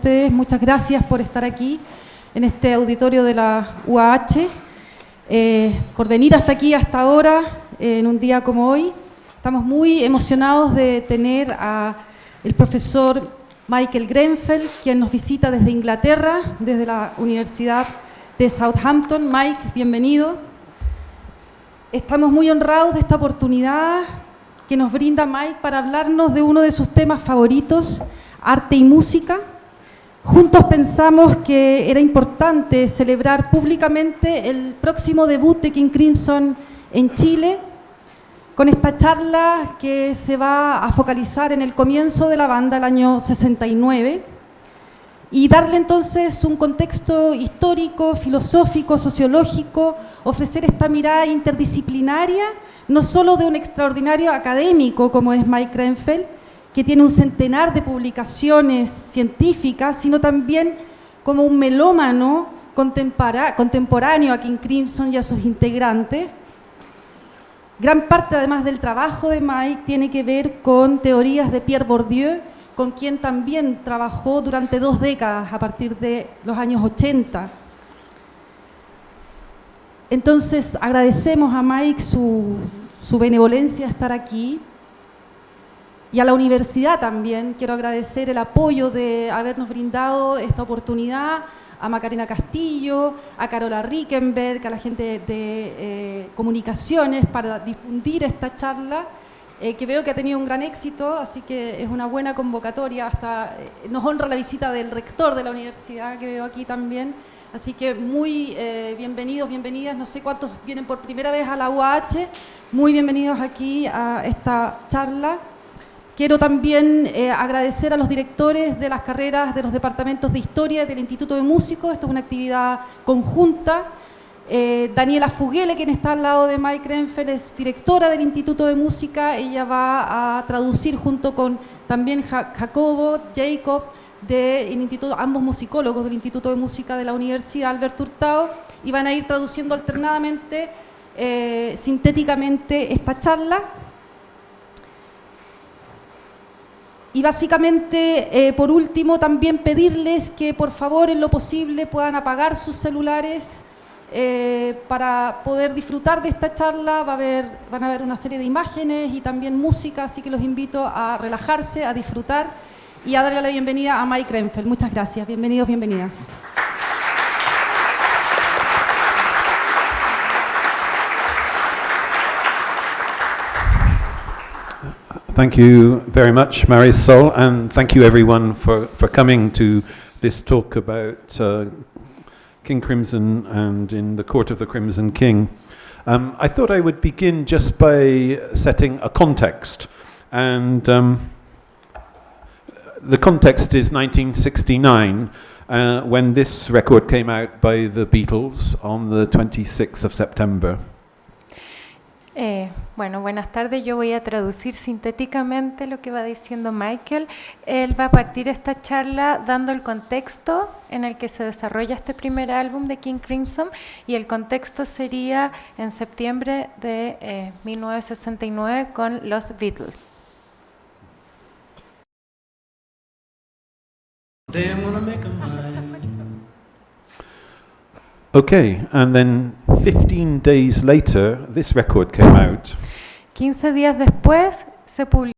ustedes. Muchas gracias por estar aquí en este auditorio de la UAH, por venir hasta aquí, hasta ahora, en un día como hoy. Estamos muy emocionados de tener al profesor Michael Grenfell, quien nos visita desde Inglaterra, desde la Universidad de Southampton. Mike, bienvenido. Estamos muy honrados de esta oportunidad que nos brinda Mike para hablarnos de uno de sus temas favoritos, arte y música. Juntos pensamos que era importante celebrar públicamente el próximo debut de King Crimson en Chile, con esta charla que se va a focalizar en el comienzo de la banda, el año 69, y darle entonces un contexto histórico, filosófico, sociológico, ofrecer esta mirada interdisciplinaria, no solo de un extraordinario académico como es Mike Grenfell, que tiene un centenar de publicaciones científicas, sino también como un melómano contemporáneo a King Crimson y a sus integrantes. Gran parte, además del trabajo de Mike, tiene que ver con teorías de Pierre Bourdieu, con quien también trabajó durante 2 décadas, a partir de los años 80. Entonces, agradecemos a Mike su benevolencia de estar aquí. Y a la universidad también quiero agradecer el apoyo de habernos brindado esta oportunidad, a Macarena Castillo, a Carola Rickenberg, a la gente de comunicaciones para difundir esta charla, que veo que ha tenido un gran éxito, así que es una buena convocatoria. Hasta nos honra la visita del rector de la universidad, que veo aquí también. Así que muy bienvenidos, bienvenidas. No sé cuántos vienen por primera vez a la UAH. Muy bienvenidos aquí a esta charla. Quiero también agradecer a los directores de las carreras de los departamentos de Historia del Instituto de Músicos. Esto es una actividad conjunta. Daniela Fugele, quien está al lado de Mike Grenfell, es directora del Instituto de Música. Ella va a traducir junto con también Jacob, del Instituto, ambos musicólogos del Instituto de Música de la Universidad, Alberto Hurtado, y van a ir traduciendo alternadamente, sintéticamente, esta charla. Y básicamente, por último, también pedirles que por favor, en lo posible, puedan apagar sus celulares para poder disfrutar de esta charla. Van a haber una serie de imágenes y también música, así que los invito a relajarse, a disfrutar y a darle la bienvenida a Mike Grenfell. Muchas gracias. Bienvenidos, bienvenidas. Thank you very much, Marisol, and thank you everyone for coming to this talk about King Crimson and in the Court of the Crimson King. I thought I would begin just by setting a context, and the context is 1969, when this record came out by the Beatles on the 26th of September. Bueno, buenas tardes. Yo voy a traducir sintéticamente lo que va diciendo Michael. Él va a partir esta charla dando el contexto en el que se desarrolla este primer álbum de King Crimson, y el contexto sería en septiembre de 1969 con los Beatles. Okay, and then 15 days later, this record came out. 15 días después se publicó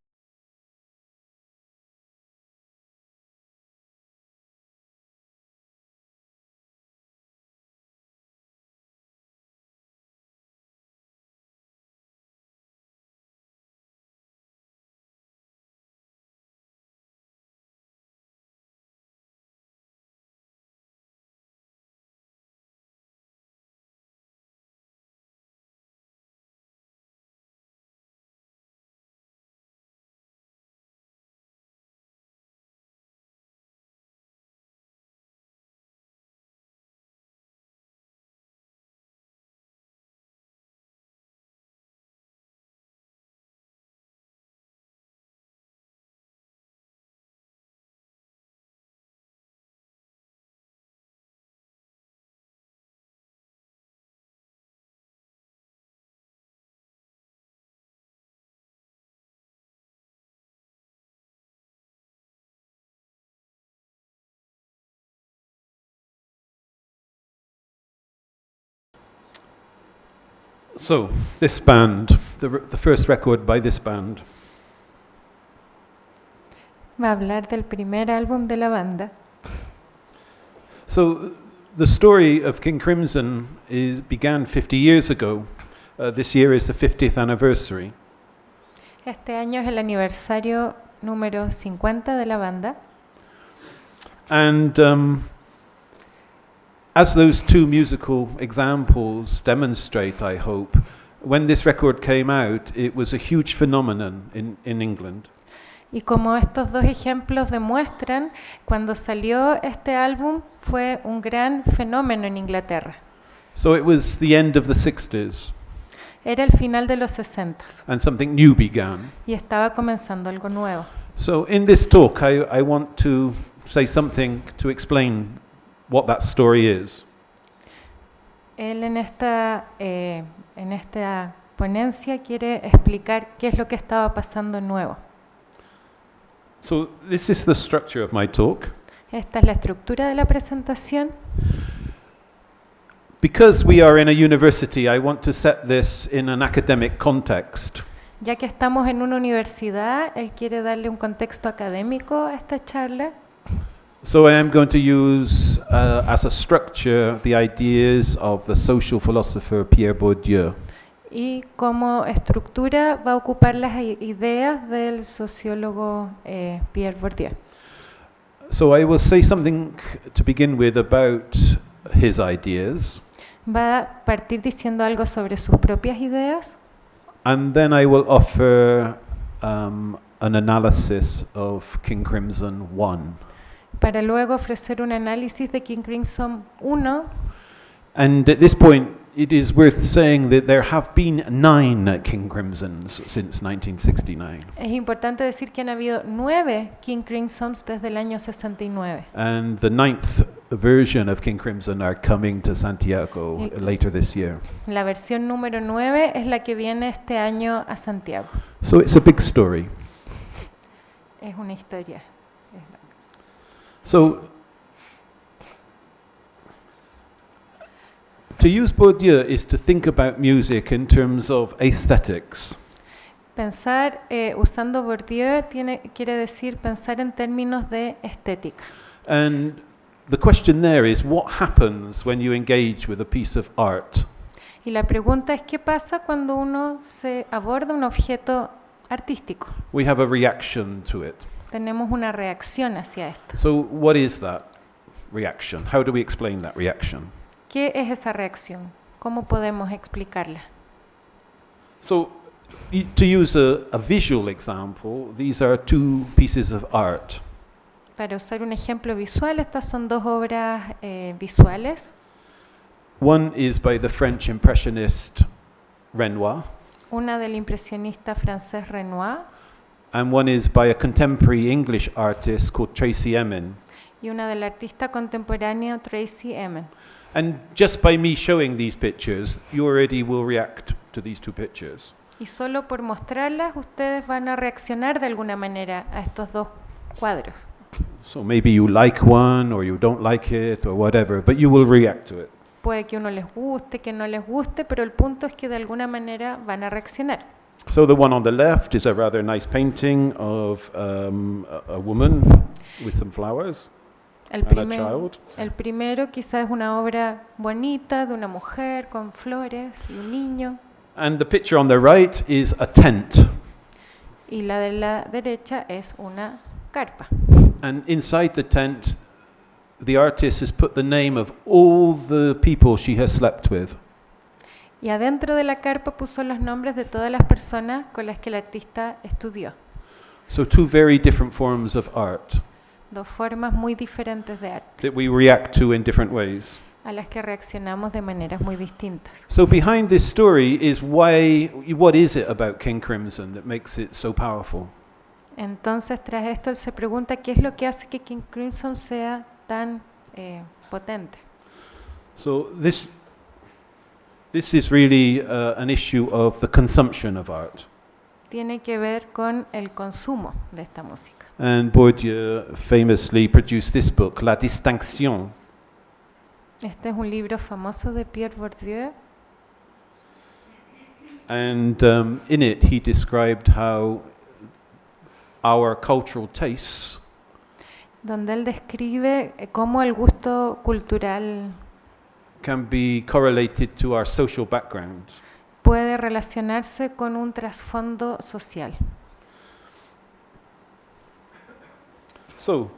So, this band, the first record by this band. Va a hablar del primer álbum de la banda. So, the story of King Crimson began 50 years ago. This year is the 50th anniversary. Este año es el aniversario número 50 de la banda. And as those two musical examples demonstrate, I hope, when this record came out, it was a huge phenomenon in England. Y como estos dos ejemplos demuestran, cuando salió este álbum fue un gran fenómeno en Inglaterra. So it was the end of the 60s, Era el final de los 60 and something new began. y estaba comenzando algo nuevo. So in this talk, I want to say something to explain what that story is. Él en esta ponencia quiere explicar qué es lo que estaba pasando nuevo. So this is the structure of my talk. Esta es la estructura de la presentación. Because we are in a university, I want to set this in an academic context. Ya que estamos en una universidad, él quiere darle un contexto académico a esta charla. So I am going to use as a structure the ideas of the social philosopher Pierre Bourdieu. Y como estructura va a ocupar las ideas del sociólogo Pierre Bourdieu. So I will say something to begin with about his ideas, Va a partir diciendo algo sobre sus propias ideas and then I will offer an analysis of King Crimson 1. para luego ofrecer un análisis de King Crimson 1. And at this point, it is worth saying that there have been 9 King Crimsons since 1969. Es importante decir que han habido 9 King Crimsons desde el año 69. And the 9th version of King Crimson are coming to Santiago later this year. La versión número 9 es la que viene este año a Santiago. So it's a big story. Es una historia. So to use Bourdieu is to think about music in terms of aesthetics. Pensar usando Bourdieu quiere decir pensar en términos de estética. And the question there is, what happens when you engage with a piece of art? Y la pregunta es qué pasa cuando uno se aborda un objeto artístico. We have a reaction to it. Tenemos una reacción hacia esto. So what is that reaction? How do we explain that reaction? ¿Qué es esa reacción? ¿Cómo podemos explicarla? So to use a visual example, these are 2 pieces of art. Para usar un ejemplo visual, estas son 2 obras visuales. One is by the French impressionist Renoir, Una del impresionista francés Renoir and one is by a contemporary English artist called Tracy Emin. y una del artista contemporáneo Tracy Emin. And just by me showing these pictures, you already will react to these 2 pictures. Y solo por mostrarlas, ustedes van a reaccionar de alguna manera a estos 2 cuadros. So maybe you like one or you don't like it or whatever, but you will react to it. Puede que uno les guste, que no les guste, pero el punto es que de alguna manera van a reaccionar. So the one on the left is a rather nice painting of a woman with some flowers and a child. El primero quizás es una obra bonita de una mujer con flores y un niño. And the picture on the right is a tent. Y la de la derecha es una carpa. And inside the tent, the artist has put the name of all the people she has slept with. Y adentro de la carpa puso los nombres de todas las personas con las que el artista estudió. So 2 very different forms of art 2 formas muy diferentes de arte, that we react to in different ways. a las que reaccionamos de maneras muy distintas. So behind this story is what is it about King Crimson that makes it so powerful? Entonces, tras esto, él se pregunta qué es lo que hace que King Crimson sea tan potente. So this is really an issue of the consumption of art. Tiene que ver con el consumo de esta música. And Bourdieu famously produced this book, La Distinction. Este es un libro famoso de Pierre Bourdieu. And in it he described how our cultural tastes donde él describe cómo el gusto cultural can be correlated to our social background. puede relacionarse con un trasfondo social. So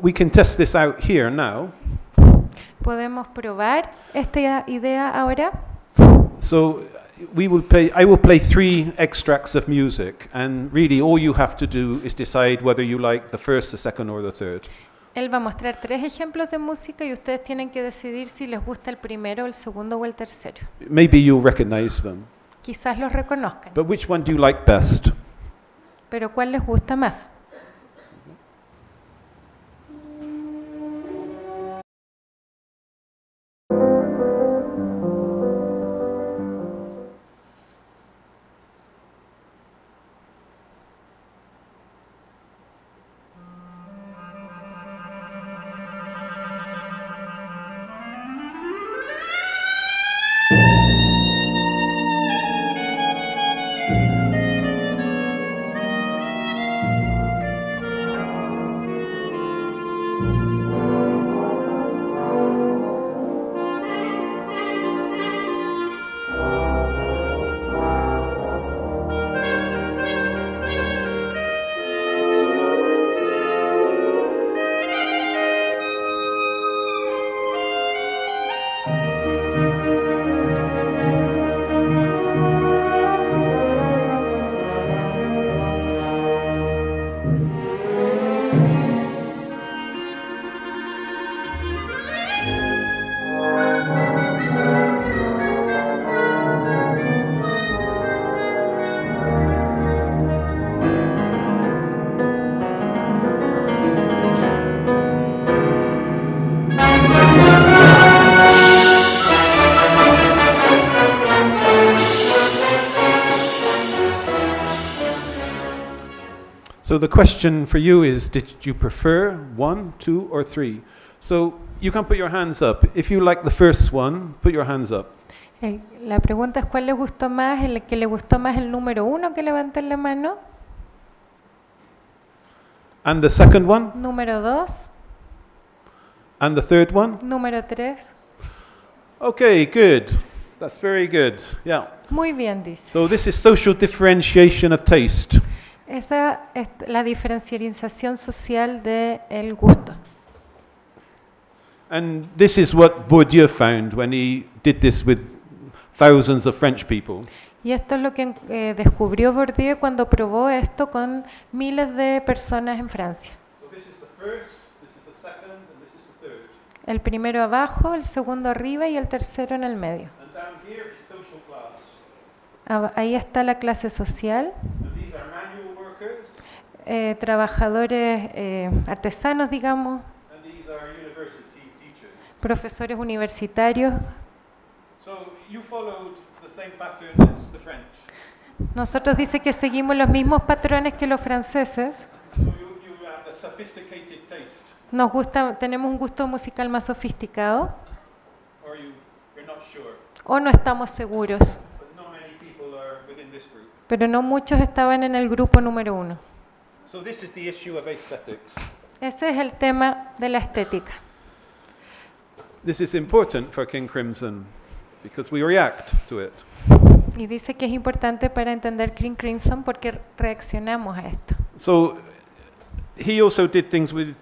we can test this out here now. ¿Podemos probar esta idea ahora? So I will play 3 extracts of music, and really all you have to do is decide whether you like the first, the second or the third. Él va a mostrar 3 ejemplos de música y ustedes tienen que decidir si les gusta el primero, el segundo o el tercero. Maybe you'll recognize them. Quizás los reconozcan, But which one do you like best? pero ¿cuál les gusta más? So the question for you is, did you prefer 1, 2 or 3? So you can put your hands up. If you like the first one, put your hands up. La pregunta es ¿cuál les gustó más? ¿El que le gustó más el número 1 que levanten la mano? And the second one? ¿Número 2? And the third one? ¿Número 3? Okay, good. That's very good. Yeah. Muy bien, dice. So this is social differentiation of taste. Esa es la diferenciación social del gusto. And this is what Bourdieu found when he did this with thousands of French people. Y esto es lo que descubrió Bourdieu cuando probó esto con miles de personas en Francia. So this is the first, this is the second, and this is the third. El primero abajo, el segundo arriba y el tercero en el medio. And down here is social class. Ahí está la clase social. And these are manual workers. Trabajadores artesanos, digamos, And these are university teachers. profesores universitarios. So you followed the same pattern as the French. Nosotros dice que seguimos los mismos patrones que los franceses. So you have a sophisticated taste. Nos gusta, tenemos un gusto musical más sofisticado Or you're not sure. o no estamos seguros, But not many people are within this group. pero no muchos estaban en el grupo número 1. So this is the issue of aesthetics. Ese es el tema de la estética. This is important for King Crimson because we react to it. Y dice que es importante para entender King Crimson porque reaccionamos a esto. So he also did things with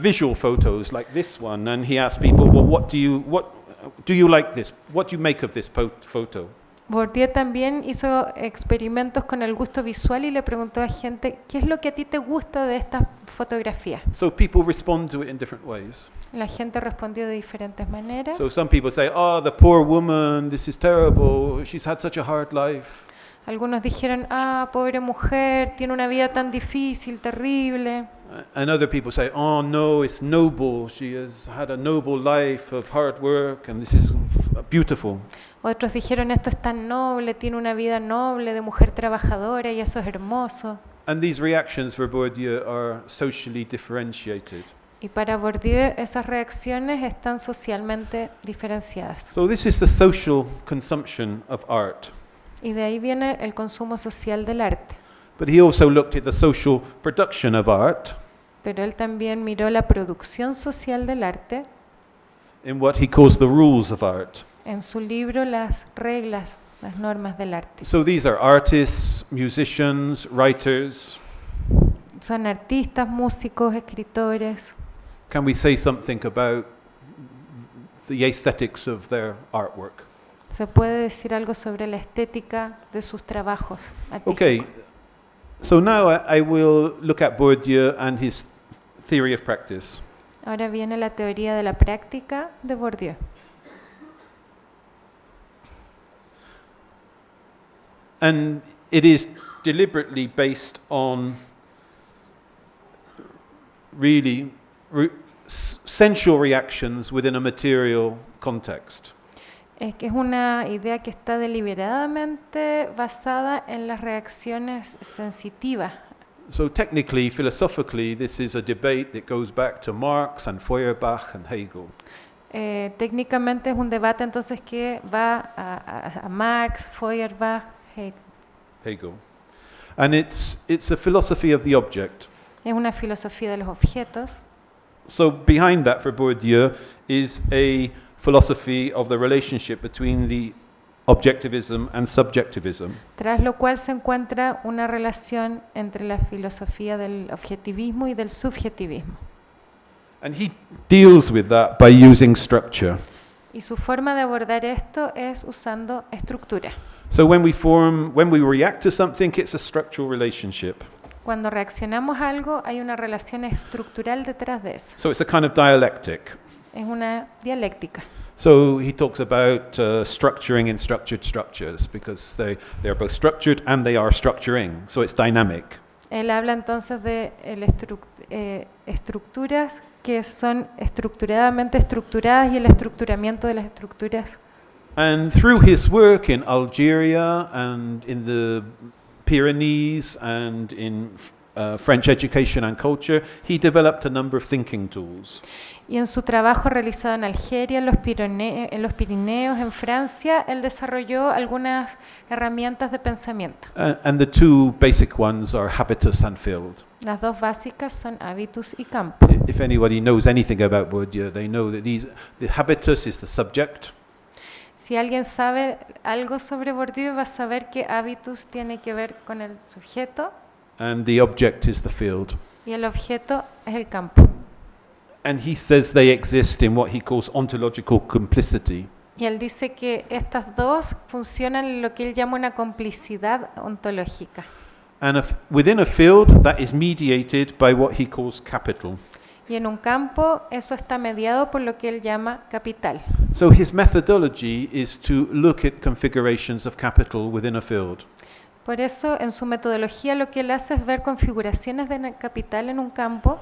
visual photos like this one, and he asked people, well, what do you like this? What do you make of this photo? Bourdieu también hizo experimentos con el gusto visual y le preguntó a gente, ¿qué es lo que a ti te gusta de esta fotografía? So people respond to it in different ways. La gente respondió de diferentes maneras. So some people say, oh, the poor woman, this is terrible, she's had such a hard life. Algunos dijeron, pobre mujer, tiene una vida tan difícil, terrible. And other people say, oh no, it's noble, she has had a noble life of hard work, and this is beautiful. Otros dijeron, esto es tan noble, tiene una vida noble de mujer trabajadora y eso es hermoso. And these reactions for Bourdieu are socially differentiated. Y para Bourdieu esas reacciones están socialmente diferenciadas. So this is the social consumption of art. Y de ahí viene el consumo social del arte. But he also looked at the social production of art Pero él también miró la producción social del arte in what he calls the rules of art. en su libro Las reglas, las normas del arte. So these are artists, musicians, writers. Son artistas, músicos, escritores. Can we say something about the aesthetics of their artwork? Se puede decir algo sobre la estética de sus trabajos artísticos. Okay, so now I will look at Bourdieu and his theory of practice. Ahora viene la teoría de la práctica de Bourdieu. And it is deliberately based on really sensual reactions within a material context. Es que es una idea que está deliberadamente basada en las reacciones sensitivas. So technically, philosophically, this is a debate that goes back to Marx and Feuerbach and Hegel. Técnicamente es un debate entonces que va a Marx, Feuerbach, Hegel. And it's a philosophy of the object. es una filosofía de los objetos. So behind that for Bourdieu is a philosophy of the relationship between the objectivism and subjectivism. Tras lo cual se encuentra una relación entre la filosofía del objetivismo y del subjetivismo. And he deals with that by using structure. Y su forma de abordar esto es usando estructura. So when we react to something, it's a structural relationship. Cuando reaccionamos a algo, hay una relación estructural detrás de eso. So it's a kind of dialectic. Es una dialéctica. So he talks about structuring in structured structures because they are both structured and they are structuring. So it's dynamic. Él habla entonces de estructuras que son estructuradamente estructuradas y el estructuramiento de las estructuras. And through his work in Algeria and in the Pyrenees and in French education and culture, he developed a number of thinking tools. Y en su trabajo realizado en Algeria, en los Pirineos, en Francia, él desarrolló algunas herramientas de pensamiento. And the two basic ones are habitus and field. Las dos básicas son habitus y campo. If anybody knows anything about Bourdieu, they know that the habitus is the subject. Si alguien sabe algo sobre Bourdieu, va a saber que habitus tiene que ver con el sujeto And the object is the field. y el objeto es el campo. And he says they exist in what he calls ontological complicity. Y él dice que estas dos funcionan en lo que él llama una complicidad ontológica. And within a field, that is mediated by what he calls capital. Y en un campo eso está mediado por lo que él llama capital. So his methodology is to look at configurations of capital within a field. Por eso en su metodología lo que él hace es ver configuraciones de capital en un campo,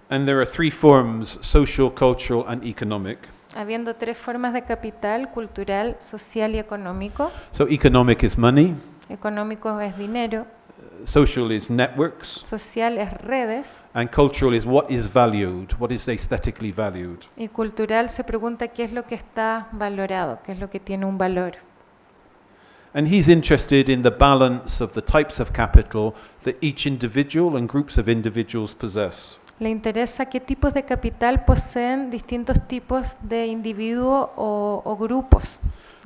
And there are three forms: social, cultural, and economic. habiendo tres formas de capital: cultural, social y económico. So economic is money, Económico es dinero, social is networks, social es redes, and cultural is what is valued, what is aesthetically valued. y cultural se pregunta qué es lo que está valorado, qué es lo que tiene un valor. And he's interested in the balance of the types of capital that each individual and groups of individuals possess. Le interesa qué tipos de capital poseen distintos tipos de individuos o grupos.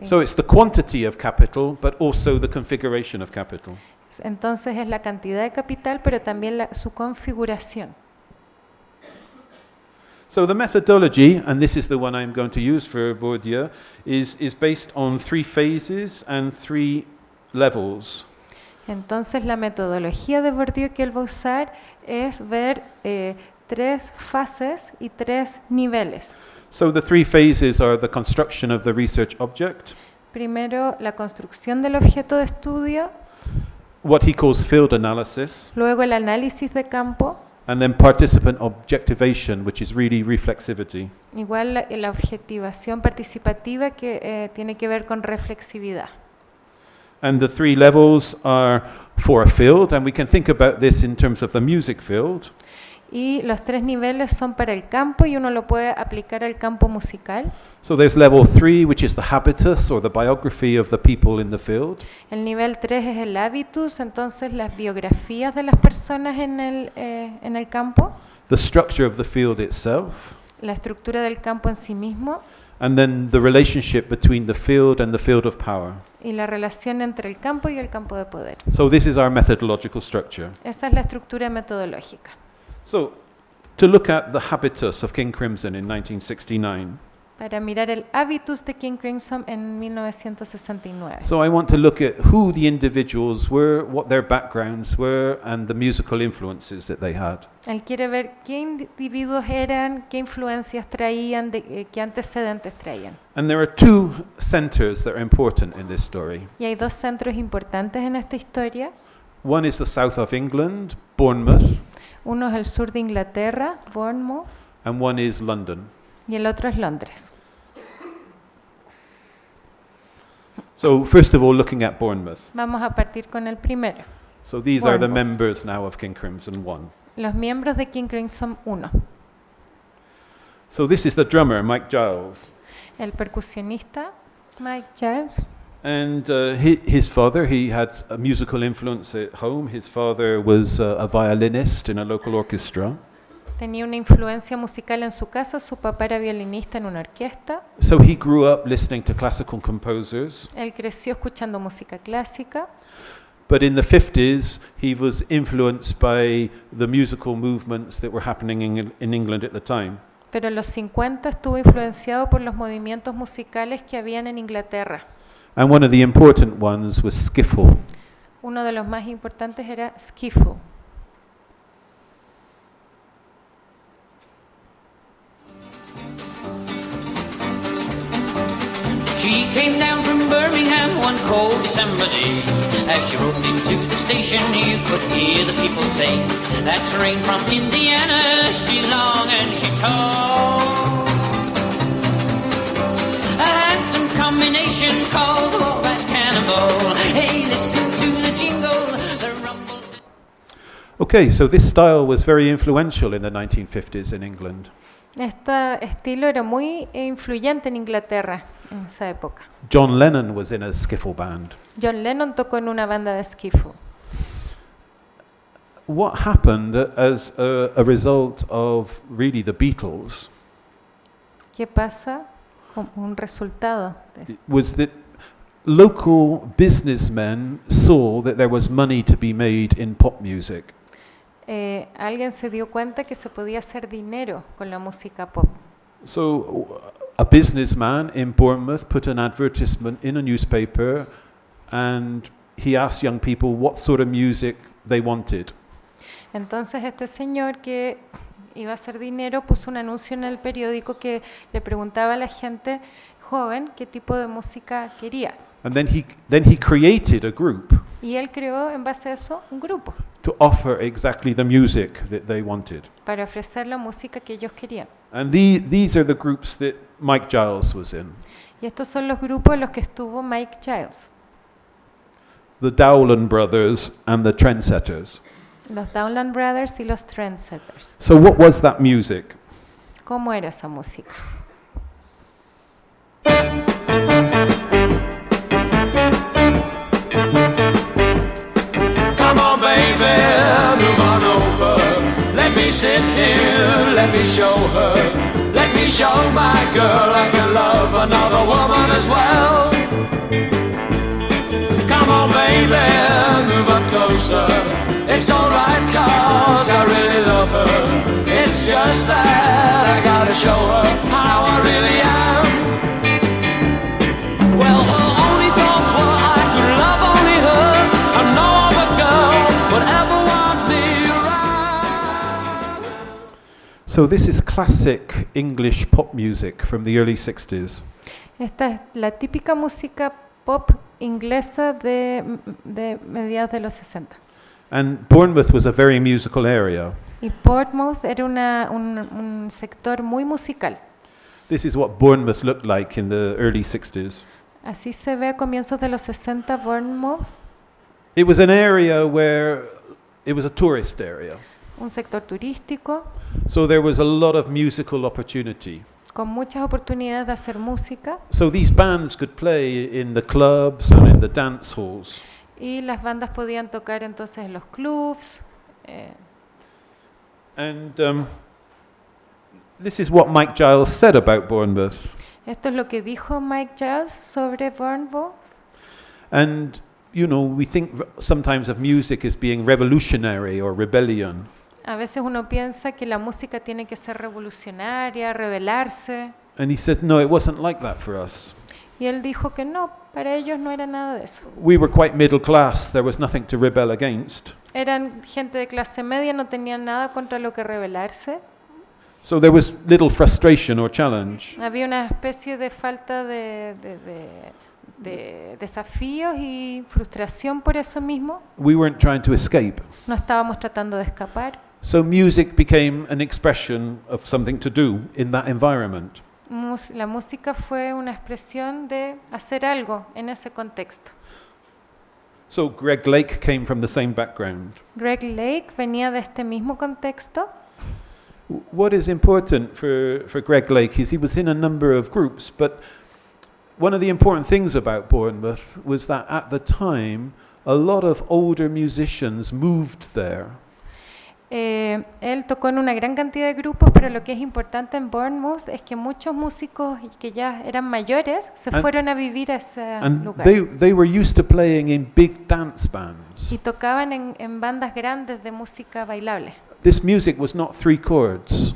So it's the quantity of capital, but also the configuration of capital. Entonces es la cantidad de capital, pero también su configuración. So the methodology, and this is the one I'm going to use for Bourdieu, is based on three phases and three levels. Entonces la metodología de Bourdieu que él va a usar es ver tres fases y tres niveles. So the three phases are the construction of the research object, Primero, la construcción del objeto de estudio, what he calls field analysis, luego el análisis de campo, and then participant objectivation, which is really reflexivity. igual la objetivación participativa que tiene que ver con reflexividad. And the three levels are for a field, and we can think about this in terms of the music field. Y los 3 niveles son para el campo y uno lo puede aplicar al campo musical. So there's level 3, which is the habitus or the biography of the people in the field. El nivel 3 es el habitus, entonces las biografías de las personas en el campo, The structure of the field itself. la estructura del campo en sí mismo And then the relationship between the field and the field of power. y la relación entre el campo y el campo de poder. So this is our methodological structure. Esa es la estructura metodológica. So to look at the habitus of King Crimson in 1969. Para mirar el habitus de King Crimson en 1969. So I want to look at who the individuals were, what their backgrounds were, and the musical influences that they had. Él quiere ver qué individuos eran, qué influencias traían, qué antecedentes traían. And there are 2 centers that are important in this story. Y hay 2 centros importantes en esta historia. One is the south of England, Bournemouth, Uno es el sur de Inglaterra, Bournemouth, and one is London. y el otro es Londres. So first of all, looking at Bournemouth. Vamos a partir con el primero. So these are the Bournemouth. members now of King Crimson 1. Los miembros de King Crimson 1. So this is the drummer, Mike Giles. El percusionista, Mike Giles. And his father, he had a musical influence at home. His father was a violinist in a local orchestra. Tenía una influencia musical en su casa, su papá era violinista en una orquesta. So he grew up listening to classical composers. Él creció escuchando música clásica, But in the 50s, he was influenced by the musical movements that were happening in England at the time. pero en los 50 estuvo influenciado por los movimientos musicales que habían en Inglaterra. And one of the important ones was skiffle. Uno de los más importantes era skiffle. She came down from Birmingham one cold December day. As she rode into the station, you could hear the people say, "That train from Indiana, she's long and she's tall." A handsome combination called the Wabash Cannonball. Hey, listen to the jingle, the rumble. Okay, so this style was very influential in the 1950s in England. Este estilo era muy influyente en Inglaterra en esa época. John Lennon was in a skiffle band. John Lennon tocó en una banda de skiffle. What happened as a result of really the Beatles ¿Qué pasa como un resultado? was that local businessmen saw that there was money to be made in pop music. Alguien se dio cuenta que se podía hacer dinero con la música pop. So a businessman in Bournemouth put an advertisement in a newspaper and he asked young people what sort of music they wanted. Entonces este señor que iba a hacer dinero puso un anuncio en el periódico que le preguntaba a la gente joven qué tipo de música quería. And then he created a group Y él creó en base a eso un grupo to offer exactly the music that they wanted. para ofrecer la música que ellos querían. And these are the groups that Mike Giles was in. Y estos son los grupos en los que estuvo Mike Giles. The Dowland Brothers and the Trendsetters. Los Downland Brothers y los Trendsetters. So what was that music? ¿Cómo era esa música? Come on, baby, move on over. Let me sit here, let me show her. Let me show my girl I can love another woman as well. Come on, baby, move up closer. It's alright, cause I really love her. It's just that I gotta show her how I really am. Well, her only thoughts were I could love only her, and no other girl would ever want me around. So this is classic English pop music from the early 60s. Esta es la típica música pop inglesa de mediados de los 60. And Bournemouth was a very musical area. Y Portsmouth era un sector muy musical. This is what Bournemouth looked like in the early 60s. Así se ve a comienzos de los 60 Bournemouth. It was an area where it was a tourist area. un sector turístico, So there was a lot of musical opportunity. con muchas oportunidades de hacer música, So these bands could play in the clubs and in the dance halls. y las bandas podían tocar entonces en los clubs. And this is what Mike Giles said about Bournemouth. Esto es lo que dijo Mike Giles sobre Bournemouth. And, you know, we think sometimes of music as being revolutionary or rebellion. A veces uno piensa que la música tiene que ser revolucionaria, rebelarse. And he says, no, it wasn't like that for us. Y él dijo que no, para ellos no era nada de eso. We were quite middle class. There was nothing to rebel against. Eran gente de clase media, no tenían nada contra lo que rebelarse. So there was little frustration or challenge. Había una especie de falta de desafíos y frustración por eso mismo. We weren't trying to escape. No estábamos tratando de escapar. So music became an expression of something to do in that environment. La música fue una expresión de hacer algo en ese contexto. So Greg Lake came from the same background. Greg Lake venía de este mismo contexto. What is important for Greg Lake is he was in a number of groups, but one of the important things about Bournemouth was that at the time a lot of older musicians moved there. Él tocó en una gran cantidad de grupos, pero lo que es importante en Bournemouth es que muchos músicos que ya eran mayores se fueron a vivir a ese lugar. They were used to playing in big dance bands. Y tocaban en bandas grandes de música bailable. This music was not 3 chords.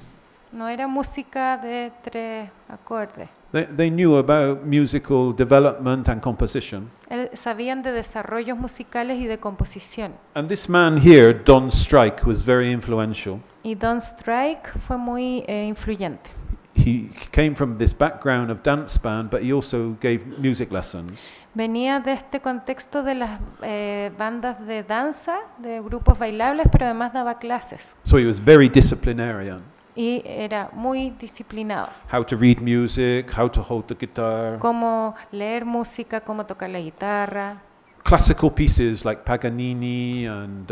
No era música de 3 acordes. They knew about musical development and composition. Sabían de desarrollos musicales y de composición. And this man here, Don Strike, was very influential. Y Don Strike fue muy influyente. He came from this background of dance band, but he also gave music lessons. Venía de este contexto de las bandas de danza, de grupos bailables, pero además daba clases. So he was very disciplinarian. Y era muy disciplinado. How to read music, how to hold the guitar. Cómo leer música, cómo tocar la guitarra. Classical pieces like Paganini and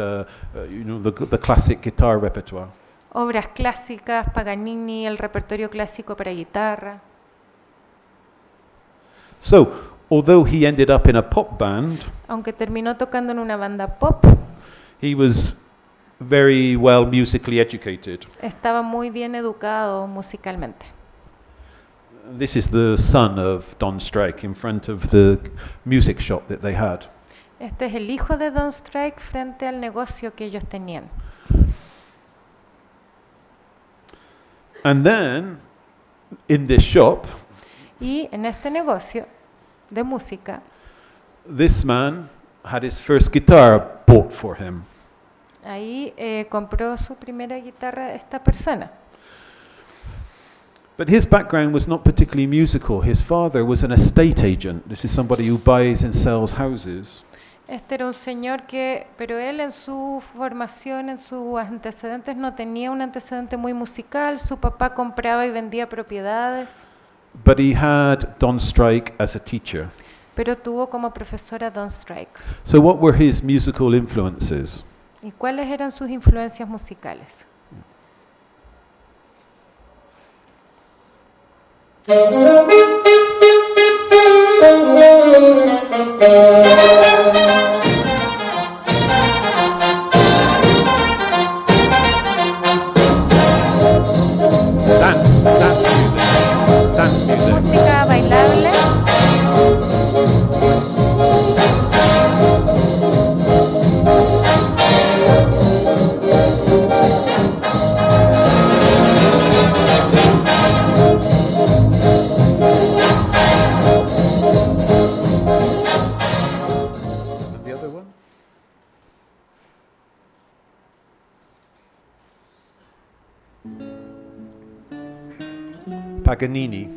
you know the classic guitar repertoire. Obras clásicas, Paganini, el repertorio clásico para guitarra. So, although he ended up in a pop band, aunque terminó tocando en una banda pop, he was very well musically educated. Estaba muy bien educado musicalmente. This is the son of Don Strike in front of the music shop that they had. Este es el hijo de Don Strike frente al negocio que ellos tenían. And then, in this shop, y en este negocio de música, this man had his first guitar bought for him. Ahí compró su primera guitarra esta persona. But his background was not particularly musical. His father was an estate agent. This is somebody who buys and sells houses. Este era un señor pero él en su formación, en sus antecedentes, no tenía un antecedente muy musical. Su papá compraba y vendía propiedades. But he had Don Strike as a teacher. Pero tuvo como profesor a Don Strike. So what were his musical influences? ¿Y cuáles eran sus influencias musicales? Dance music. Música bailable. And the other one? Paganini.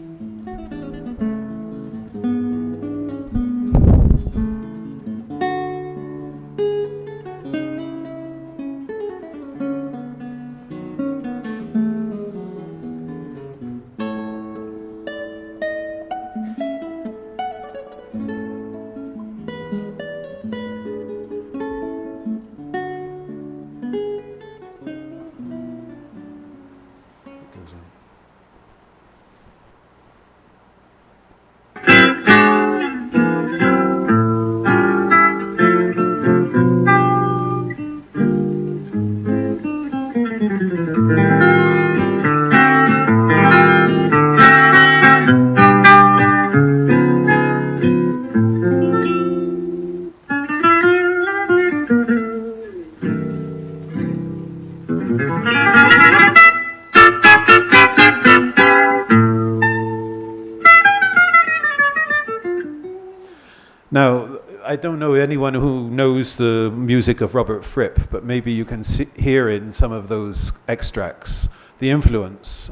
Now, I don't know anyone who knows the music of Robert Fripp, but maybe you can hear in some of those extracts the influence.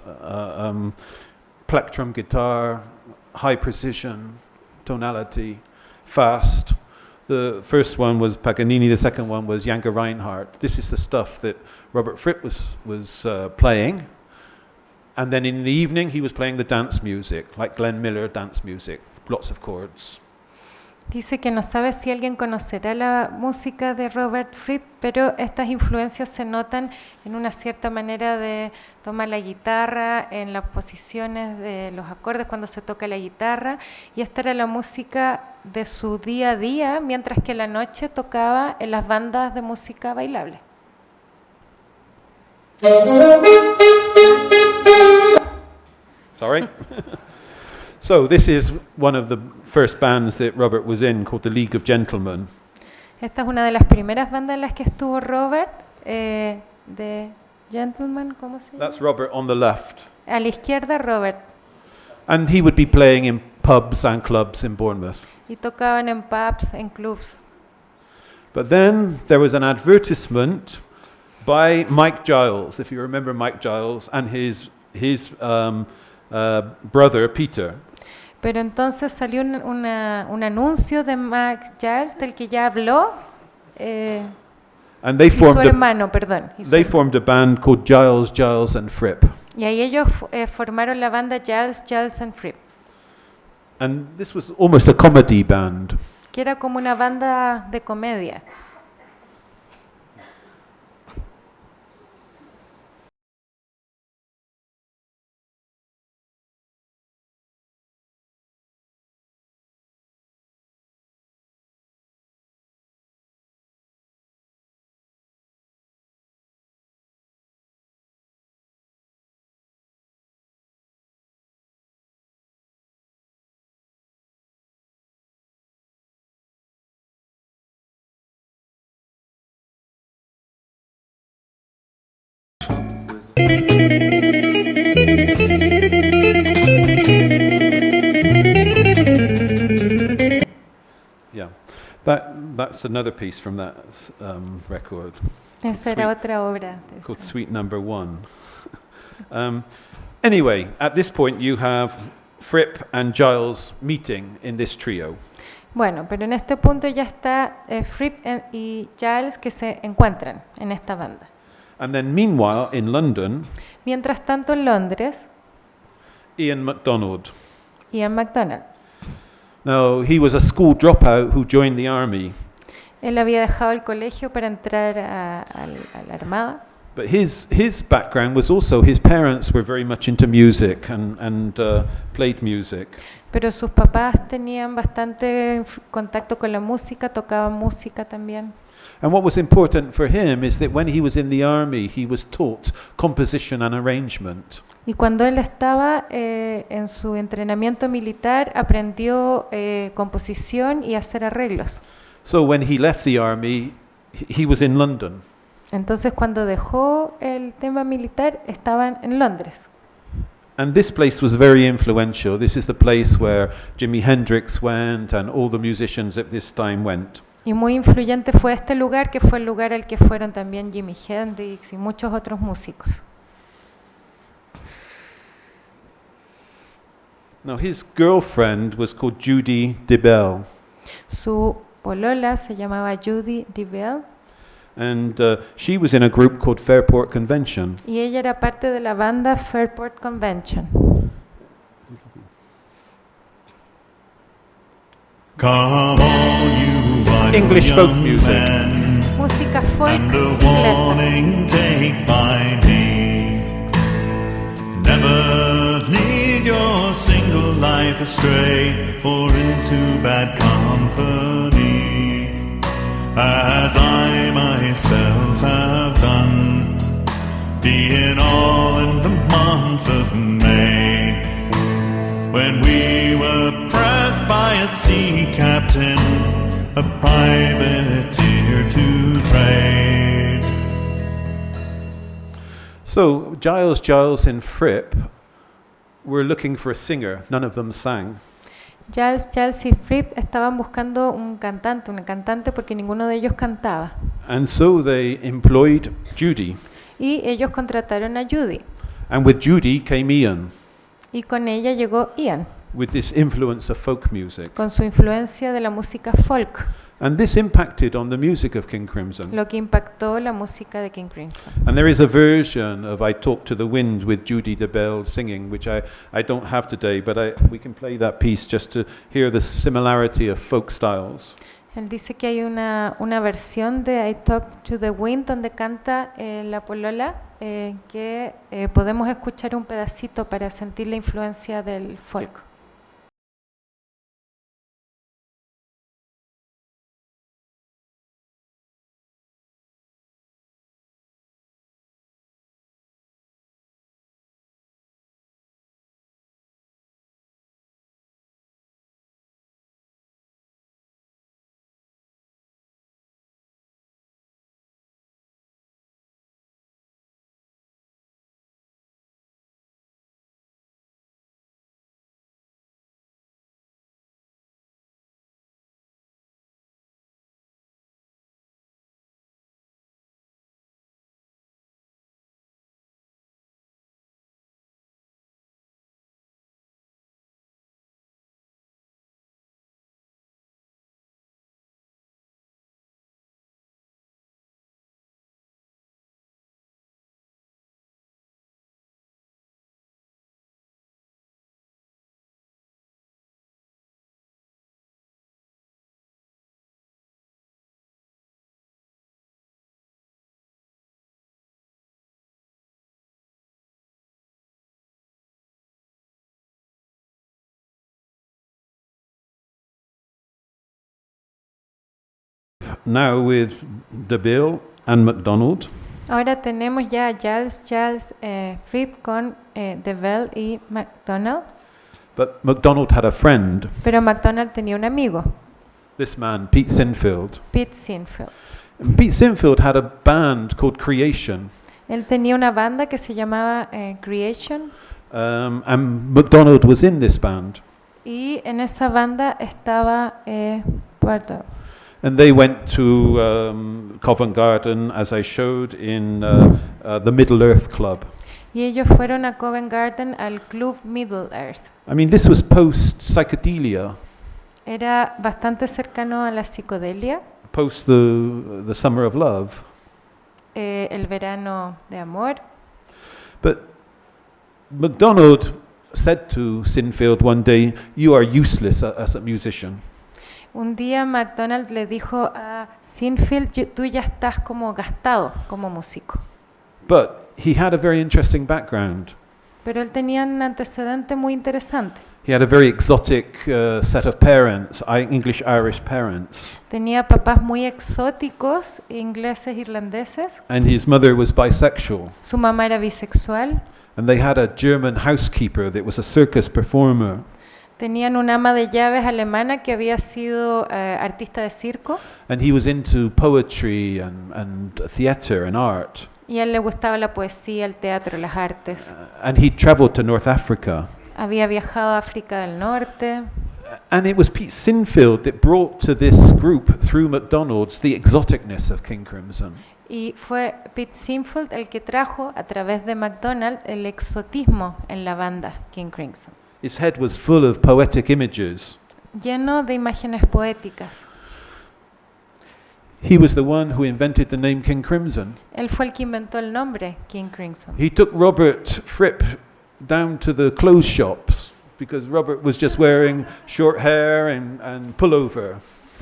Plectrum guitar, high precision, tonality, fast. The first one was Paganini, the second one was Janke Reinhardt. This is the stuff that Robert Fripp was playing. And then in the evening he was playing the dance music, like Glenn Miller dance music, lots of chords. Dice que no sabe si alguien conocerá la música de Robert Fripp, pero estas influencias se notan en una cierta manera de tomar la guitarra, en las posiciones de los acordes cuando se toca la guitarra, y esta era la música de su día a día, mientras que la noche tocaba en las bandas de música bailable. Sorry? So this is one of the first bands that Robert was in, called the League of Gentlemen. Esta es una de las primeras bandas en las que estuvo Robert, de Gentleman, ¿cómo se llama? That's Robert on the left. A la izquierda Robert. And he would be playing in pubs and clubs in Bournemouth. Y tocaban en pubs, en clubs. But then there was an advertisement by Mike Giles, if you remember Mike Giles, and his brother Peter. Pero entonces salió un anuncio de Max Giles, del que ya habló, And they y su formed hermano, perdón. they formed a band called Giles and Fripp. Y ahí ellos formaron la banda Giles and Fripp, And this was almost a comedy band. que era como una banda de comedia. Yeah, that's another piece from that record. Esa era otra obra. de Called esa. Suite Number 1. Anyway, at this point you have Fripp and Giles meeting in this trio. Bueno, pero en este punto ya está Fripp y Giles que se encuentran en esta banda. And then meanwhile, in London, Mientras tanto en Londres, Ian MacDonald. Ian MacDonald. Now, he was a school dropout who joined the army, Él había dejado el colegio para entrar a la armada, but his background was also his parents were very much into music and played music. pero sus papás tenían bastante contacto con la música, tocaban música también. And what was important for him is that when he was in the army, he was taught composition and arrangement. Y cuando él estaba en su entrenamiento militar, aprendió composición y hacer arreglos. So when he left the army, he was in London. Entonces cuando dejó el tema militar, estaban en Londres. And this place was very influential. This is the place where Jimi Hendrix went and all the musicians at this time went. Y muy influyente fue este lugar, que fue el lugar al que fueron también Jimi Hendrix y muchos otros músicos. Now his girlfriend was called Judy DeBell, Su polola se llamaba Judy DeBell and she was in a group called Fairport Convention. y ella era parte de la banda Fairport Convention. Come on, you wild English young folk music. man, Música folk and a inglesa. warning take by me. Never lead your single life astray or into bad company, as I myself have done, being all in the month of May, when we were pressed by a sea captain, a privateer to trade. So Giles and Fripp were looking for a singer. None of them sang. Giles y Fripp estaban buscando una cantante porque ninguno de ellos cantaba. And so they employed Judy. Y ellos contrataron a Judy. And with Judy came Ian, Y con ella llegó Ian, with this influence of folk music. con su influencia de la música folk, And this impacted on the music of King Crimson. lo que impactó la música de King Crimson. And there is a version of I Talk to the Wind with Judy DeBell singing, which I don't have today, but we can play that piece just to hear the similarity of folk styles. Él dice que hay una versión de I Talk to the Wind donde canta la polola, que podemos escuchar un pedacito para sentir la influencia del folk. Now with DeBille and MacDonald. Ahora tenemos ya a Giles Fripp con DeBelle y MacDonald, But MacDonald had a friend, pero MacDonald tenía un amigo, this man, Pete Sinfield. Pete Sinfield. And Pete Sinfield had a band called Creation, Él tenía una banda que se llamaba Creation, and MacDonald was in this band. y en esa banda estaba Puerto. And they went to Covent Garden, as I showed, in the Middle Earth Club. Y ellos fueron a Covent Garden al Club Middle Earth. I mean, this was post-psychedelia, Era bastante cercano a la psicodelia, post the Summer of Love. el verano de amor. But MacDonald said to Sinfield one day, "You are useless as a musician." Un día MacDonald le dijo a Sinfield, tú ya estás como gastado como músico. But he had a very interesting background. Pero él tenía un antecedente muy interesante. He had a very exotic set of parents, English-Irish parents. Tenía papás muy exóticos, ingleses, irlandeses. And his mother was bisexual. Su mamá era bisexual. And they had a German housekeeper that was a circus performer. Tenían una ama de llaves alemana que había sido artista de circo. And he was into poetry and theatre and art. Y a él le gustaba la poesía, el teatro, las artes. And he traveled to North Africa. Había viajado a África del Norte. And it was Pete Sinfield that brought to this group, through MacDonald's, the exoticness of King Crimson. Y fue Pete Sinfield el que trajo a través de MacDonald el exotismo en la banda King Crimson. His head was full of poetic images. Lleno de imágenes poéticas. He was the one who invented the name King Crimson. Él fue el que inventó el nombre King Crimson. He took Robert Fripp down to the clothes shops because Robert was just wearing short hair and pullover.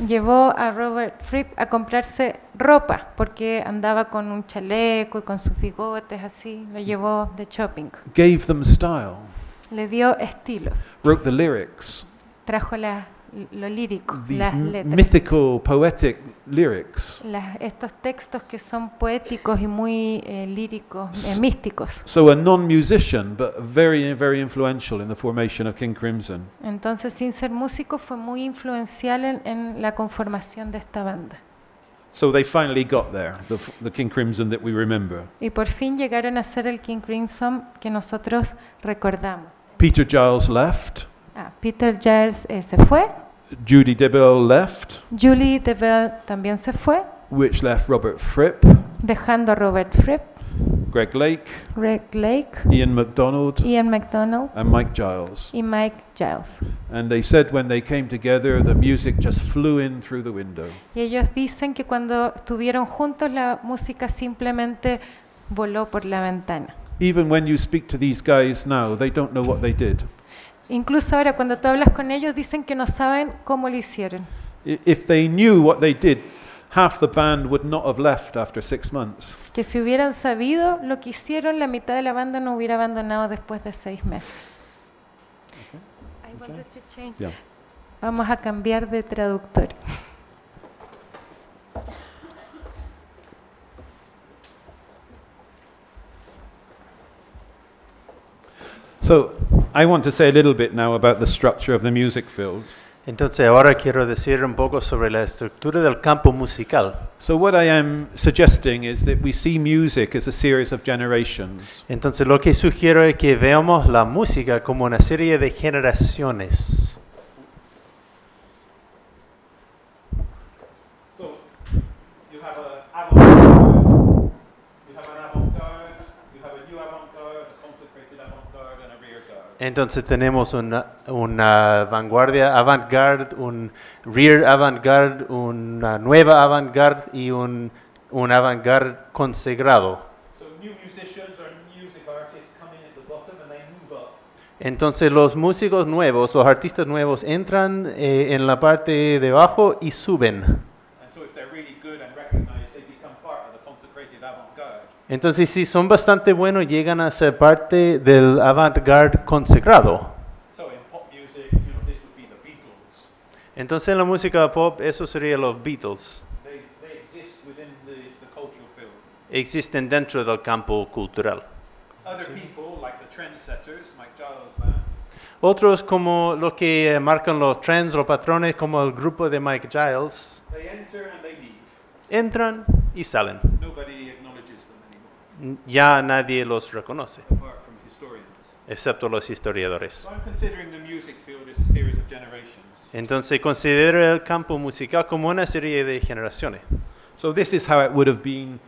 Llevó a Robert Fripp a comprarse ropa porque andaba con un chaleco y con sus bigotes así. Lo llevó de shopping. Gave them style. Le dio estilo. Wrote the lyrics. Trajo lo lírico, These las letras. mythical, poetic lyrics. Estos textos que son poéticos y muy líricos, místicos. So a non-musician, but very, very influential in the formation of King Crimson. Entonces, sin ser músico, fue muy influencial en la conformación de esta banda. So they finally got there, the King Crimson that we remember. Y por fin llegaron a ser el King Crimson que nosotros recordamos. Peter Giles left. Peter Giles se fue, Judy DeBell left, Julie DeBell también se fue, which left Robert Fripp, dejando a Robert Fripp, Greg Lake, Greg Lake, Ian MacDonald, Ian MacDonald and Mike Giles. y Mike Giles. And they said when they came together, the music just flew in through the window. Y ellos dicen que cuando estuvieron juntos la música simplemente voló por la ventana. Even when you speak to these guys now, they don't know what they did. Incluso ahora cuando tú hablas con ellos dicen que no saben cómo lo hicieron. If they knew what they did, half the band would not have left after 6 months. Que si hubieran sabido lo que hicieron, la mitad de la banda no hubiera abandonado después de 6 meses. I wanted to change. Yeah. Vamos a cambiar de traductor. So I want to say a little bit now about the structure of the music field. Entonces ahora quiero decir un poco sobre la estructura del campo musical. So what I am suggesting is that we see music as a series of generations. Entonces lo que sugiero es que veamos la música como una serie de generaciones. So you have an avant-garde, you have an avant-garde, you have a new avant-garde, a consecrated avant-garde, and a rear-garde. Entonces tenemos una vanguardia avant-garde, un rear avant-garde, una nueva avant-garde y un avant-garde consagrado. So new musicians or music artists come in at the bottom and they move up. Entonces los músicos nuevos, los artistas nuevos entran en la parte de abajo y suben. And so if they're really good and recognized, they become part of the consecrated avant-garde. Entonces si son bastante buenos llegan a ser parte del avant-garde consagrado. So in pop music, this would be the Beatles. Entonces en la música pop eso sería los Beatles. They exist within the cultural field. Existen dentro del campo cultural. Other people, like the trendsetters, Mike Giles' band, Otros como los que marcan los trends, los patrones, como el grupo de Mike Giles, they enter and they leave. entran y salen. Nobody acknowledges them anymore, Ya nadie los reconoce, apart from historians. excepto los historiadores. So I'm considering the music field as a series of generations. Entonces considero el campo musical como una serie de generaciones. So this is how it would have been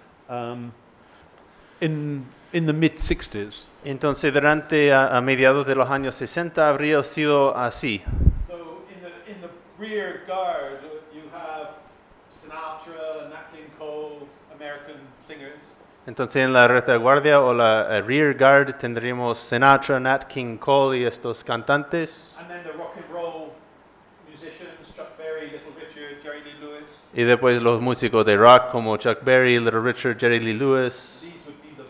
in the mid-60s. Entonces durante a mediados de los años 60 habría sido así. So in the rear guard, you have Sinatra, Nat King Cole, American singers. Entonces en la retaguardia o la rear guard tendríamos Sinatra, Nat King Cole y estos cantantes. And then the rock and roll musicians, Chuck Berry, Little Richard, Jerry Lee Lewis. Y después los músicos de rock como Chuck Berry, Little Richard, Jerry Lee Lewis. These would be the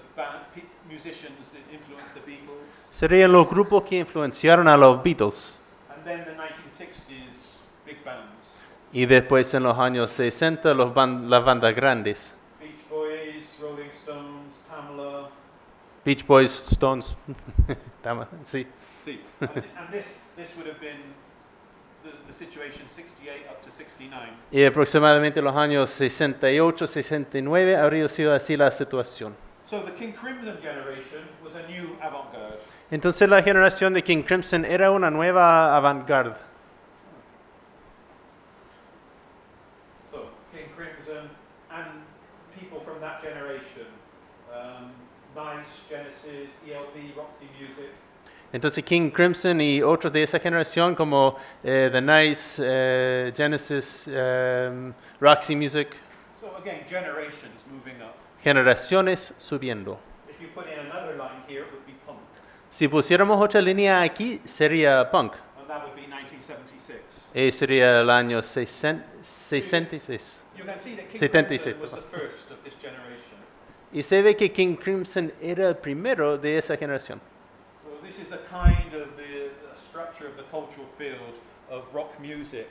musicians that influenced the Beatles. Serían los grupos que influenciaron a los Beatles. And then the 1960s big bands. Y después en los años 60 las bandas grandes. Beach Boys, Rolling Stones, Tamla. Beach Boys, Stones. Sí. See, and this would have been the situation 68 up to 69. Y aproximadamente los años 68, 69 habría sido así la situación. So the King Crimson generation was a new avant-garde. Entonces la generación de King Crimson era una nueva avant-garde. So King Crimson and people from that generation, Nice, Genesis, ELP, Roxy Music. Entonces King Crimson y otros de esa generación como The Nice, Genesis, Roxy Music, So again, generations moving up. generaciones subiendo. If you put in another line here, it would be punk, Si pusiéramos otra línea aquí sería punk. and that would be 1976. Sería el año 66. You can see that King 76, Crimson was the first of this generation. Y se ve que King Crimson era el primero de esa generación. So this is the kind of the structure of the cultural field of rock music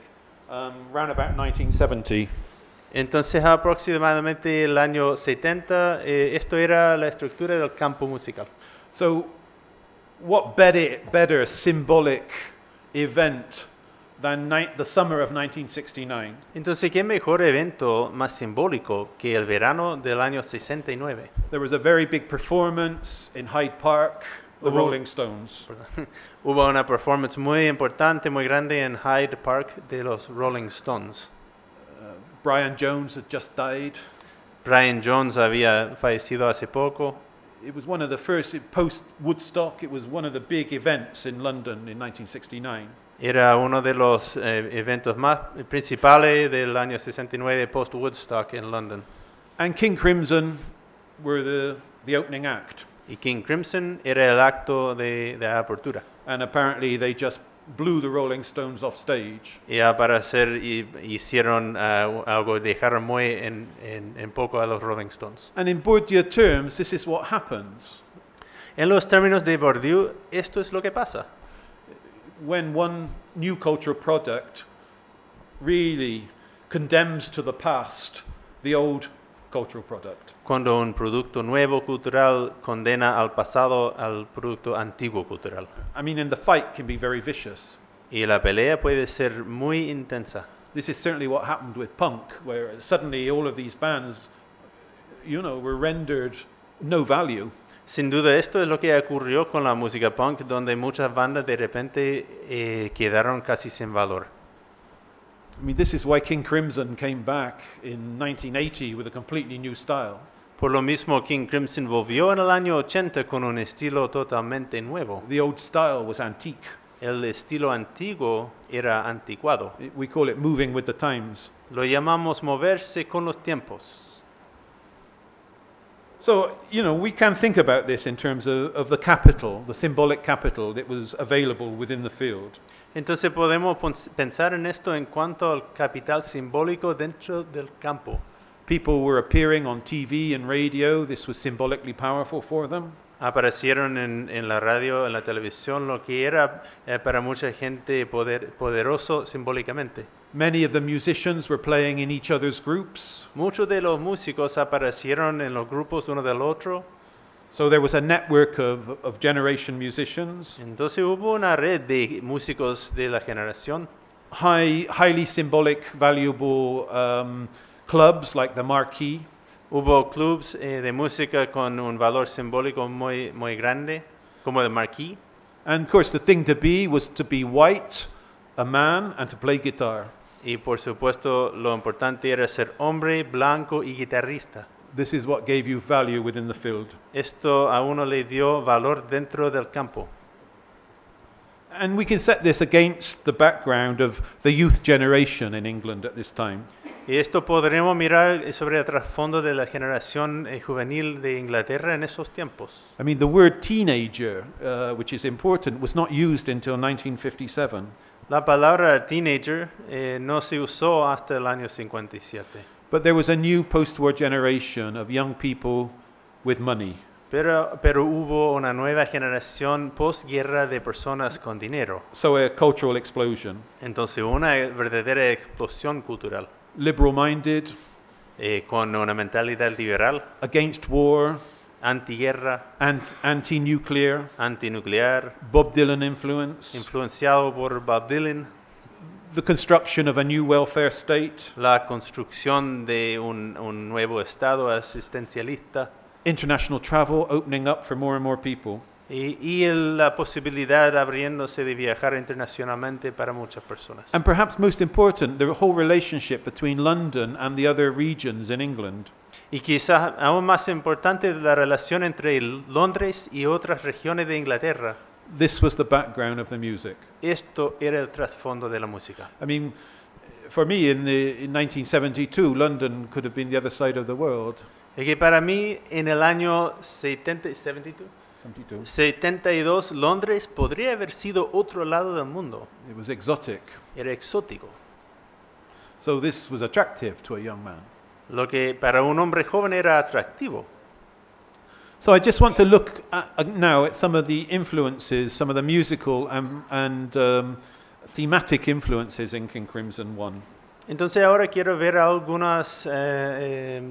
round about 1970. Entonces aproximadamente el año 70, esto era la estructura del campo musical. So what better symbolic event than the summer of 1969? Entonces, ¿qué mejor evento más simbólico que el verano del año 69? There was a very big performance in Hyde Park. the Hubo- Rolling Stones. Hubo una performance muy importante, muy grande en Hyde Park de los Rolling Stones. Brian Jones had just died. Brian Jones había fallecido hace poco. It was one of the first, post-Woodstock, it was one of the big events in London in 1969. Era uno de los eventos más principales del año 69 post-Woodstock en London. And King Crimson were the opening act. Y King Crimson era el acto de apertura. And apparently they just blew the Rolling Stones off stage. Y al parecer hicieron algo, dejaron muy en poco a los Rolling Stones. And in Bourdieu terms, this is what happens. En los términos de Bourdieu, esto es lo que pasa. When one new cultural product really condemns to the past the old cultural product. Cuando un producto nuevo cultural condena al pasado al producto antiguo cultural. I mean, and the fight can be very vicious. Y la pelea puede ser muy intensa. This is certainly what happened with punk, where suddenly all of these bands, were rendered no value. Sin duda esto es lo que ocurrió con la música punk, donde muchas bandas de repente quedaron casi sin valor. I mean, this is why King Crimson came back in 1980 with a completely new style. Por lo mismo, King Crimson volvió en el año 80 con un estilo totalmente nuevo. The old style was antique. El estilo antiguo era anticuado. We call it moving with the times. Lo llamamos moverse con los tiempos. So, we can think about this in terms of the capital, the symbolic capital that was available within the field. Entonces podemos pensar en esto en cuanto al capital simbólico dentro del campo. People were appearing on TV and radio. This was symbolically powerful for them. Aparecieron en la radio, en la televisión, lo que era para mucha gente poderoso simbólicamente. Many of the musicians were playing in each other's groups. Muchos de los músicos aparecieron en los grupos uno del otro. So there was a network of generation musicians. Entonces hubo una red de músicos de la generación. Highly symbolic, valuable clubs like the Marquee. Hubo clubs de música con un valor simbólico muy, muy grande, como el Marquee. And of course the thing to be was to be white, a man, and to play guitar. Y por supuesto lo importante era ser hombre, blanco y guitarrista. This is what gave you value within the field. Esto a uno le dio valor dentro del campo. And we can set this against the background of the youth generation in England at this time. Y esto podremos mirar sobre el trasfondo de la generación juvenil de Inglaterra en esos tiempos. I mean, the word teenager, which is important, was not used until 1957. La palabra teenager no se usó hasta el año 57. But there was a new post-war generation of young people with money. Pero hubo una nueva generación postguerra de personas con dinero. So a cultural explosion. Entonces una verdadera explosión cultural. Liberal-minded, con una mentalidad liberal, against war, antiguerra, anti-nuclear, antinuclear, Bob Dylan influence, influenciado por Bob Dylan, the construction of a new welfare state, la construcción de un nuevo estado asistencialista, international travel opening up for more and more people. Y la posibilidad abriéndose de viajar internacionalmente para muchas personas. And perhaps most important, the whole relationship between London and the other regions in England. Y quizás aún más importante, la relación entre Londres y otras regiones de Inglaterra. This was the background of the music. Esto era el trasfondo de la música. I mean, for me in 1972, London could have been the other side of the world. Y que para mí en el año 72, Londres podría haber sido otro lado del mundo. It was exotic. Era exótico. So this was attractive to a young man. Lo que para un hombre joven era atractivo. So I just want to look now at some of the influences, some of the musical and thematic influences in King Crimson 1. Entonces ahora quiero ver algunas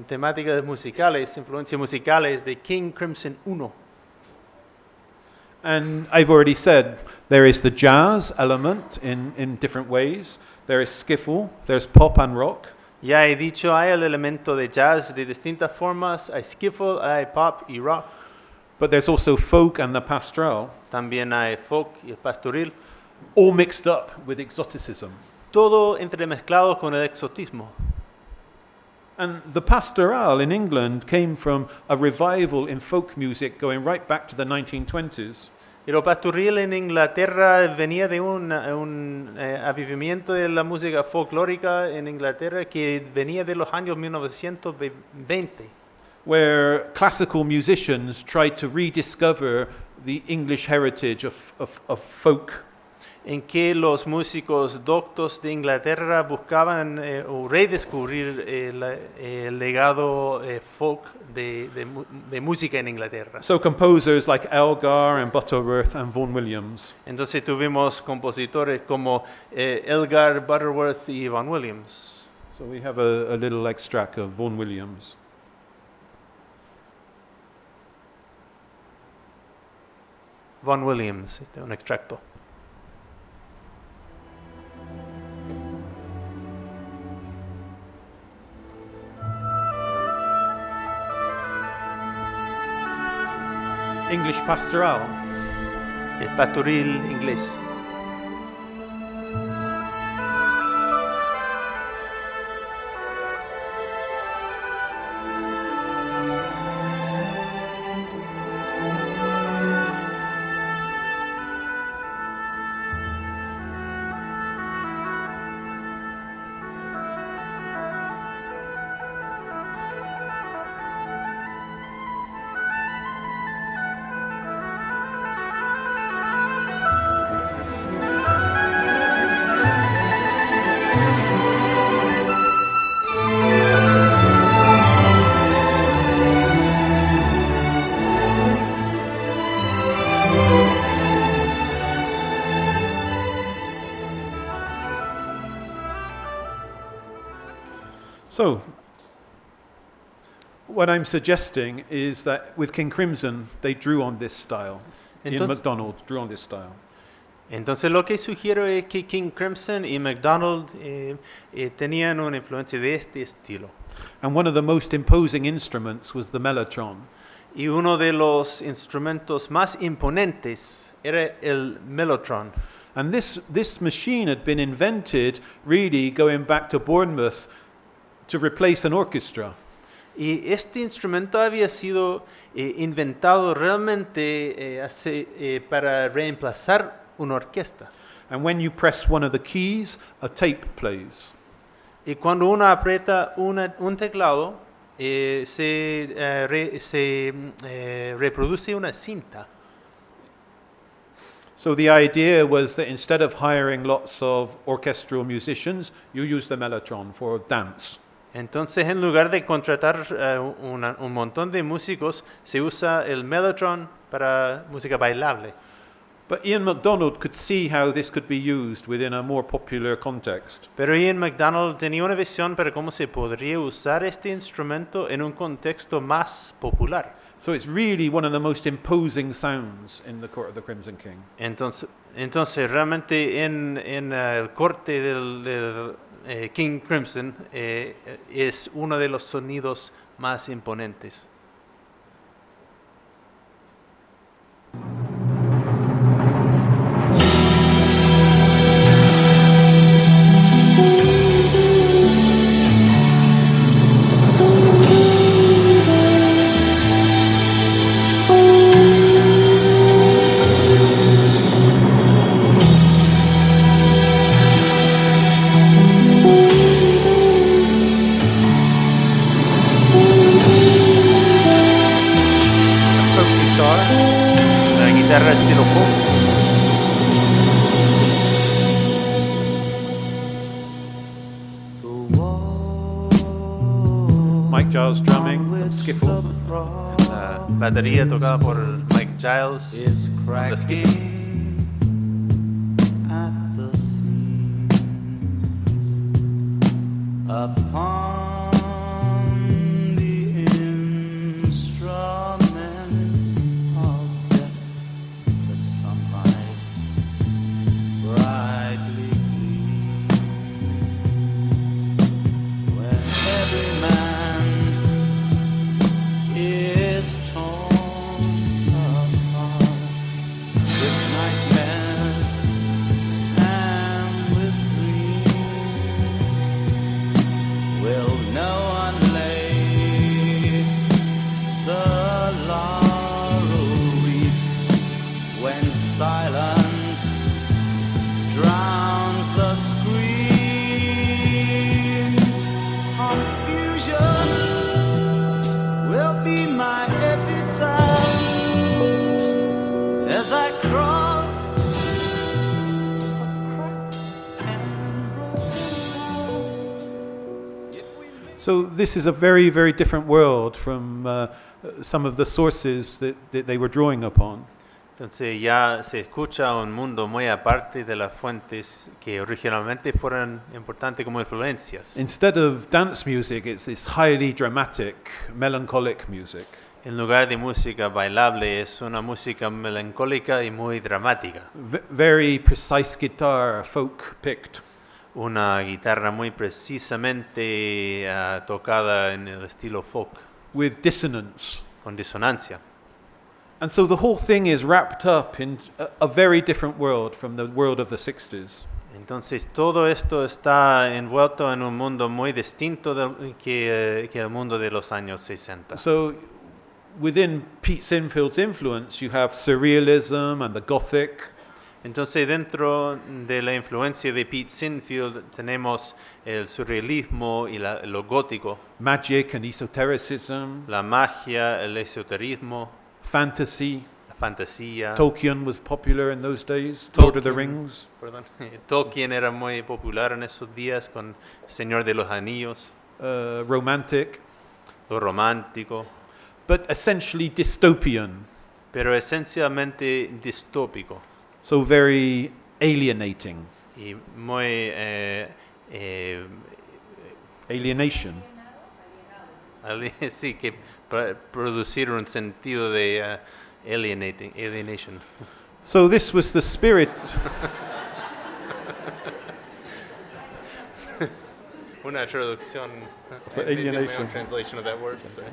temáticas musicales, influencias musicales de King Crimson 1. And I've already said there is the jazz element in different ways. There is skiffle, there's pop and rock. Ya he dicho, hay el elemento de jazz de distintas formas, hay skiffle, hay pop y rock. But there's also folk and the pastoral, También hay folk y el pastoril, all mixed up with exoticism. todo entremezclado con el exotismo. And the pastoral in England came from a revival in folk music going right back to the 1920s. Y lo pastoril en Inglaterra venía de un avivamiento de la música folclórica en Inglaterra que venía de los años 1920, where classical musicians tried to rediscover the English heritage of folk. en que los músicos doctos de Inglaterra buscaban o redescubrir el legado folk de música en Inglaterra. So composers like Elgar and Butterworth and Vaughan Williams. Entonces tuvimos compositores como Elgar, Butterworth y Vaughan Williams. So we have a little extract of Vaughan Williams. Vaughan Williams, un extracto. English pastoral. El pastoril inglés. So, what I'm suggesting is that with King Crimson, they drew on this style. Ian MacDonald drew on this style. Entonces lo que sugiero es que King Crimson y MacDonald tenían una influencia de este estilo. And one of the most imposing instruments was the mellotron. Y uno de los instrumentos más imponentes era el mellotron. And this machine had been invented really going back to Bournemouth to replace an orchestra. Y este instrumento había sido inventado realmente para reemplazar una orquesta. And when you press one of the keys, a tape plays. Y cuando uno aprieta un teclado, se reproduce una cinta. So the idea was that instead of hiring lots of orchestral musicians, you use the mellotron for dance. Entonces, en lugar de contratar un montón de músicos, se usa el mellotron para música bailable. But Ian MacDonald could see how this could be used within a more popular context. Pero Ian MacDonald tenía una visión para cómo se podría usar este instrumento en un contexto más popular. So it's really one of the most imposing sounds in the court of the Crimson King. Entonces realmente en el corte del King Crimson es uno de los sonidos más imponentes. Guitarra estilo folk. Mike Giles drumming, skiffle. La batería tocada por Mike Giles. La skiffle. So this is a very, very different world from some of the sources that they were drawing upon. Entonces ya se escucha un mundo muy aparte de las fuentes que originalmente fueron importantes como influencias. Instead of dance music, it's this highly dramatic, melancholic music. En lugar de música bailable es una música melancólica y muy dramática. Very precise guitar, folk picked. Una guitarra muy precisamente tocada en el estilo folk, With dissonance. con disonancia. And so the whole thing is wrapped up in a very different world from the world of the 60s. Entonces todo esto está envuelto en un mundo muy distinto que el mundo de los años 60. So within Pete Sinfield's influence, you have surrealism and the Gothic. Entonces dentro de la influencia de Pete Sinfield tenemos el surrealismo y lo gótico, Magic and esotericism, la magia, el esoterismo, fantasy. la fantasía. Tolkien was popular in those days, Lord of the Rings. Tolkien era muy popular en esos días con Señor de los Anillos, Romantic, lo romántico, but essentially dystopian, pero esencialmente distópico so very alienating. y muy Alienation. sí, que producir un sentido de alienation. So this was the spirit. Una traducción. For alienation. Translation of that word. Sorry.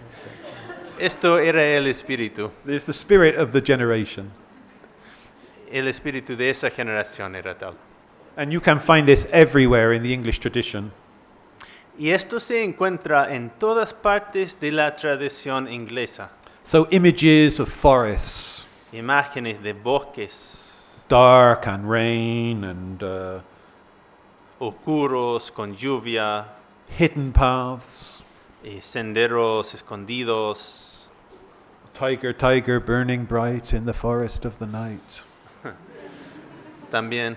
Esto era el espíritu. It's the spirit of the generation. El espíritu de esa generación era tal. And you can find this everywhere in the English tradition. Y esto se encuentra en todas partes de la tradición inglesa. So images of forests, Imágenes de bosques dark and rain and oscuros con lluvia, hidden paths, senderos escondidos, tiger, tiger burning bright in the forest of the night. también.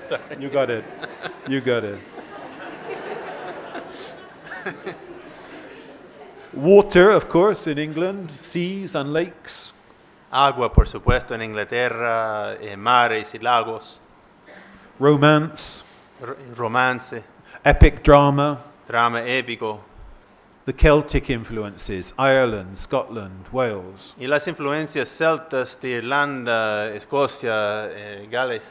Sorry. You got it. You got it. Water, of course, in England, seas and lakes. Agua, por supuesto, en Inglaterra, mares y lagos, Romance, romance, epic drama, drama épico, the Celtic influences, Ireland, Scotland, Wales. y las influencias celtas de Irlanda, Escocia, Gales,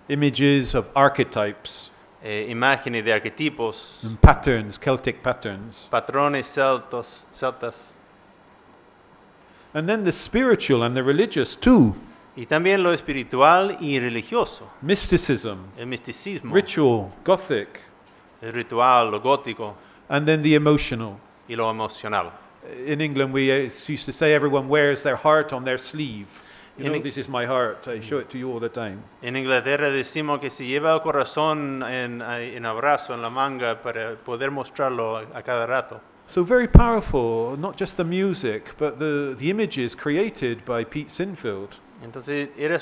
Images of archetypes imágenes de arquetipos, and patterns, Celtic patterns. patrones celtas, And then the spiritual and the religious too. y también lo espiritual y religioso, Mysticism, el misticismo, ritual, Gothic, el ritual, lo gótico and then the emotional. y lo emocional. In England, we used to say everyone wears their heart on their sleeve. You know, In- this is my heart. I show it to you all the time. En Inglaterra decimos que se lleva el corazón en abrazo, en la manga, para poder mostrarlo a cada rato. So very powerful, not just the music, but the images created by Pete Sinfield. Entonces era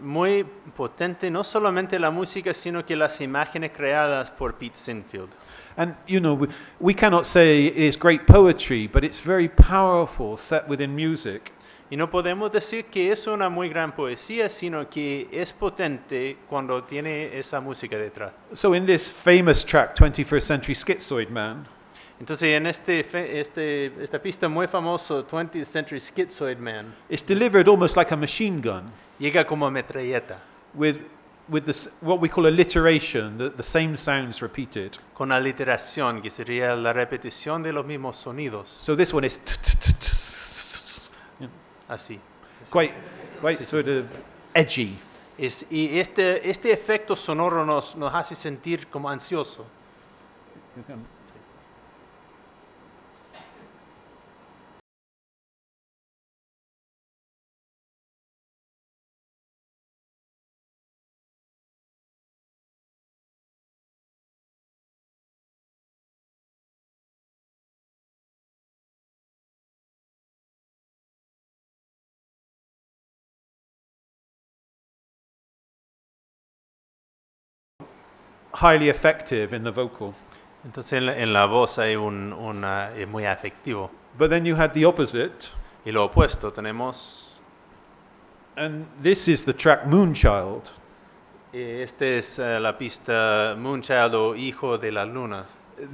muy potente no solamente la música, sino que las imágenes creadas por Pete Sinfield. And, you know, we cannot say it is great poetry, but it's very powerful set within music. Y no podemos decir que es una muy gran poesía, sino que es potente cuando tiene esa música detrás. So in this famous track, 21st Century Schizoid Man, Entonces en esta pista muy famoso, 20th Century Schizoid Man, it's delivered almost like a machine gun llega como metralleta, with this, what we call alliteration, the same sounds repeated. con aliteración, que sería la repetición de los mismos sonidos, So this one is así. quite sort of edgy. Y este efecto sonoro nos hace sentir como ansioso. highly effective in the vocal. Entonces en la voz hay es muy afectivo. But then you had the opposite, Y lo opuesto tenemos, and this is the track Moonchild. este es la pista Moonchild o Hijo de la Luna.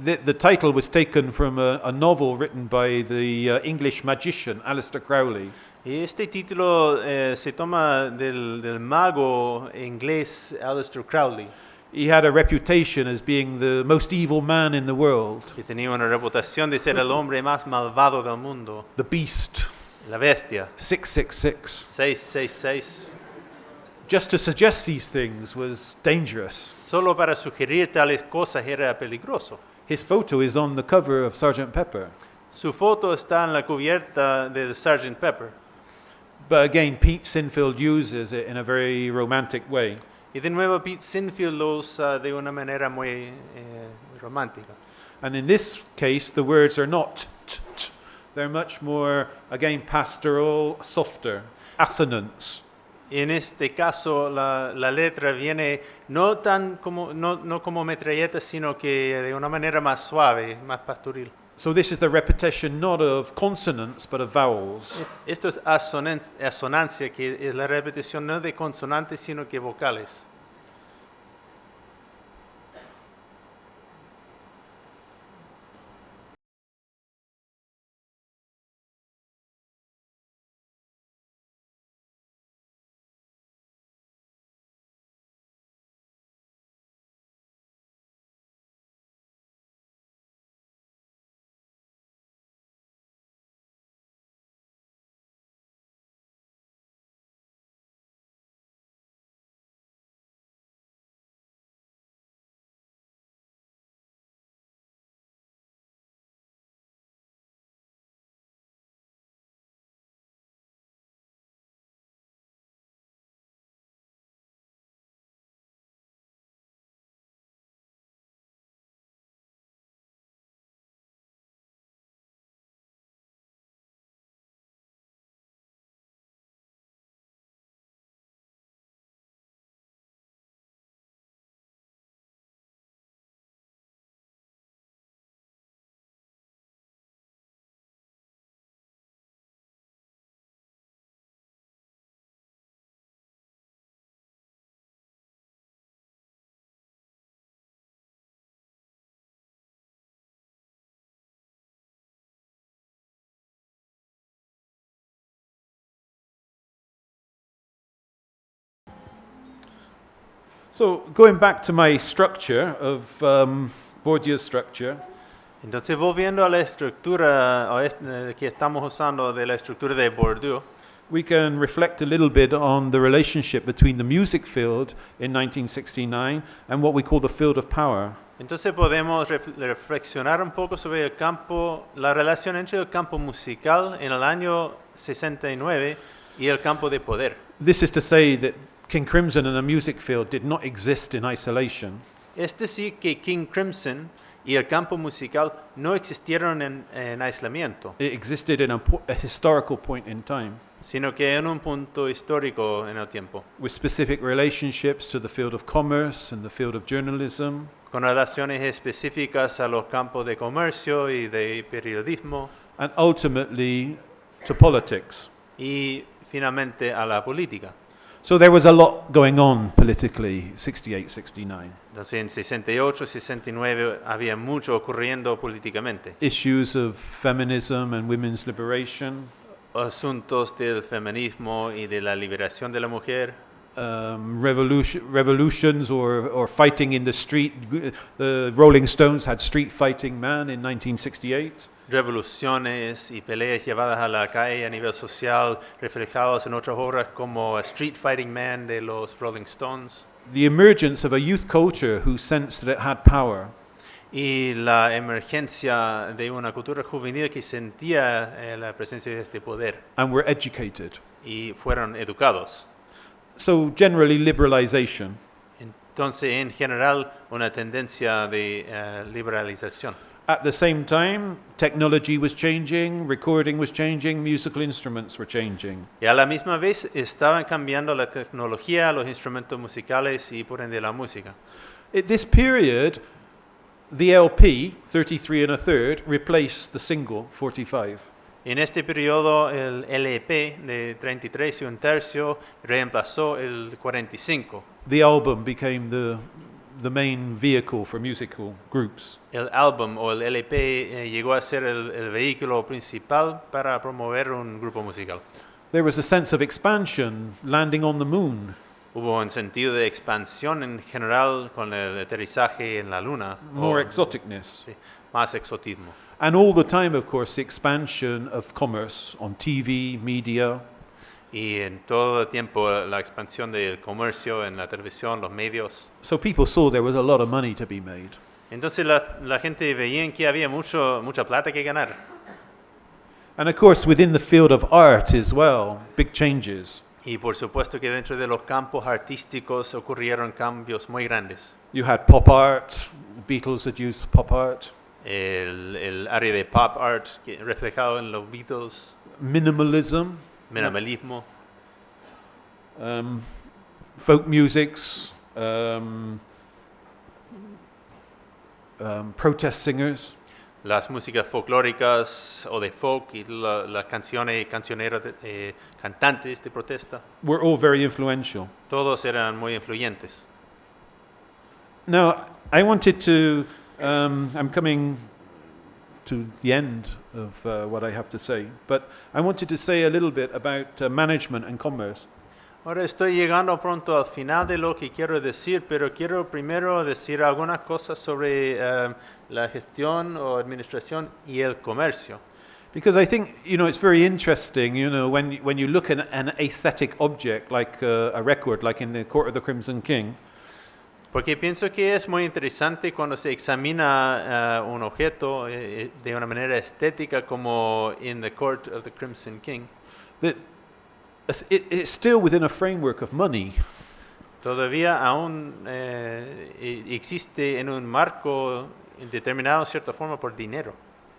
The title was taken from a novel written by the English magician Aleister Crowley. Y este título se toma del mago inglés Aleister Crowley, He had a reputation as being the most evil man in the world, que tenía una reputación de ser el hombre más malvado del mundo, the beast, la bestia, 666. 666. Just to suggest these things was dangerous. Solo para sugerir tales cosas era peligroso. His photo is on the cover of Sgt. Pepper. Su foto está en la cubierta del Sgt. Pepper. But again, Pete Sinfield uses it in a very romantic way. Y de nuevo Pete Sinfield lo usa de una manera muy romántica. And in this case, the words are not t. They're much more, again, pastoral, softer, assonance. En este caso la letra viene no como metralleta, sino que de una manera más suave, más pastoril. So this is the repetition not of consonants but of vowels. Esto es asonancia, que es la repetición no de consonantes, sino que vocales. So going back to my structure of Bourdieu's structure, Entonces, volviendo a la estructura que estamos usando de la estructura de Bourdieu, we can reflect a little bit on the relationship between the music field in 1969 and what we call the field of power. entonces podemos reflexionar un poco sobre el campo, la relación entre el campo musical en el año 69 y el campo de poder. This is to say that King Crimson and the music field did not exist in isolation. Es decir, que King Crimson y el campo musical no existieron en aislamiento, It existed in a historical point in time, sino que en un punto histórico en el tiempo, with specific relationships to the field of commerce and the field of journalism, con relaciones específicas a los campos de comercio y de periodismo and ultimately to politics. y finalmente a la política. So there was a lot going on politically, 68, 69. Entonces en 68, 69 había mucho ocurriendo políticamente. Issues of feminism and women's liberation, Asuntos del feminismo y de la liberación de la mujer, revolutions or fighting in the street. The Rolling Stones had Street Fighting Man in 1968. revoluciones y peleas llevadas a la calle a nivel social, reflejados en otras obras como Street Fighting Man de los Rolling Stones, The emergence of a youth culture who sensed that it had power. y la emergencia de una cultura juvenil que sentía la presencia de este poder And were educated. y fueron educados. So generally liberalization. Entonces, en general, una tendencia de liberalización. At the same time, technology was changing, recording was changing, musical instruments were changing. Y a la misma vez estaban cambiando la tecnología, los instrumentos musicales y por ende la música. At this period, the LP, 33 and a third, replaced the single, 45. En este periodo, el LP de 33 y un tercio reemplazó el 45. The album became the main vehicle for musical groups. El álbum o el LP llegó a ser el vehículo principal para promover un grupo musical. There was a sense of expansion, landing on the moon. Hubo un sentido de expansión en general con el aterrizaje en la luna. More exoticness. Sí, más exotismo. And all the time, of course, the expansion of commerce on TV, media. Y en todo el tiempo la expansión del comercio en la televisión, los medios. So people saw there was a lot of money to be made. Entonces la gente veía que había mucha plata que ganar. And of course, within the field of art as well, big changes. Y por supuesto que dentro de los campos artísticos ocurrieron cambios muy grandes. You had pop art, the Beatles had used pop art. El área de pop art reflejado en los Beatles. Minimalism. Minimalismo. Folk musics. Protest singers. Las músicas folclóricas o de folk y las cancioneros, cantantes de protesta. Were all very influential. Todos eran muy influyentes. Now, I wanted to, I'm coming to the end of what I have to say, but I wanted to say a little bit about management and commerce. Ahora estoy llegando pronto al final de lo que quiero decir, pero quiero primero decir algunas cosas sobre la gestión o administración y el comercio. Because I think, it's very interesting, when you look at an aesthetic object like a record, like in the Court of the Crimson King. Porque pienso que es muy interesante cuando se examina un objeto de una manera estética como in the Court of the Crimson King. That it's still within a framework of money. Todavía aún existe en un marco determinado en cierta forma por dinero.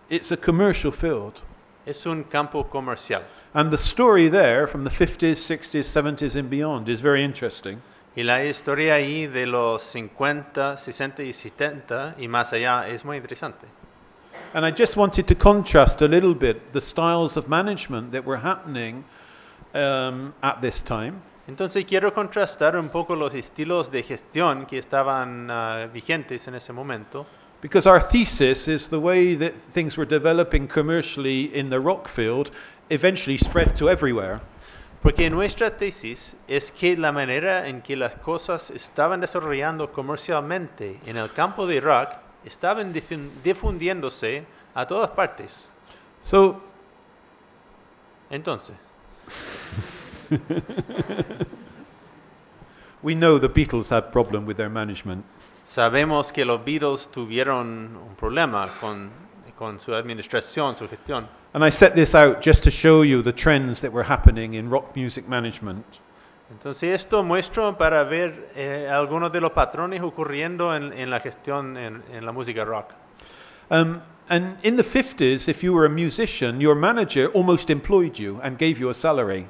It's a commercial field. Es un campo comercial. And the story there from the 50s, 60s, 70s and beyond is very interesting. Y la historia ahí de los 50, 60 y 70 y más allá es muy interesante. And I just wanted to contrast a little bit the styles of management that were happening at this time. Entonces quiero contrastar un poco los estilos de gestión que estaban vigentes en ese momento. Because our thesis is the way that things were developing commercially in the rock field eventually spread to everywhere. Porque nuestra tesis es que la manera en que las cosas estaban desarrollando comercialmente en el campo de rock estaban difundiéndose a todas partes. So, entonces, we know the Beatles had problem with their management. Sabemos que los Beatles tuvieron un problema con su administración, su gestión. And I set this out just to show you the trends that were happening in rock music management. Entonces esto muestro para ver algunos de los patrones ocurriendo en la gestión en la música rock. And in the 50s, if you were a musician, your manager almost employed you and gave you a salary.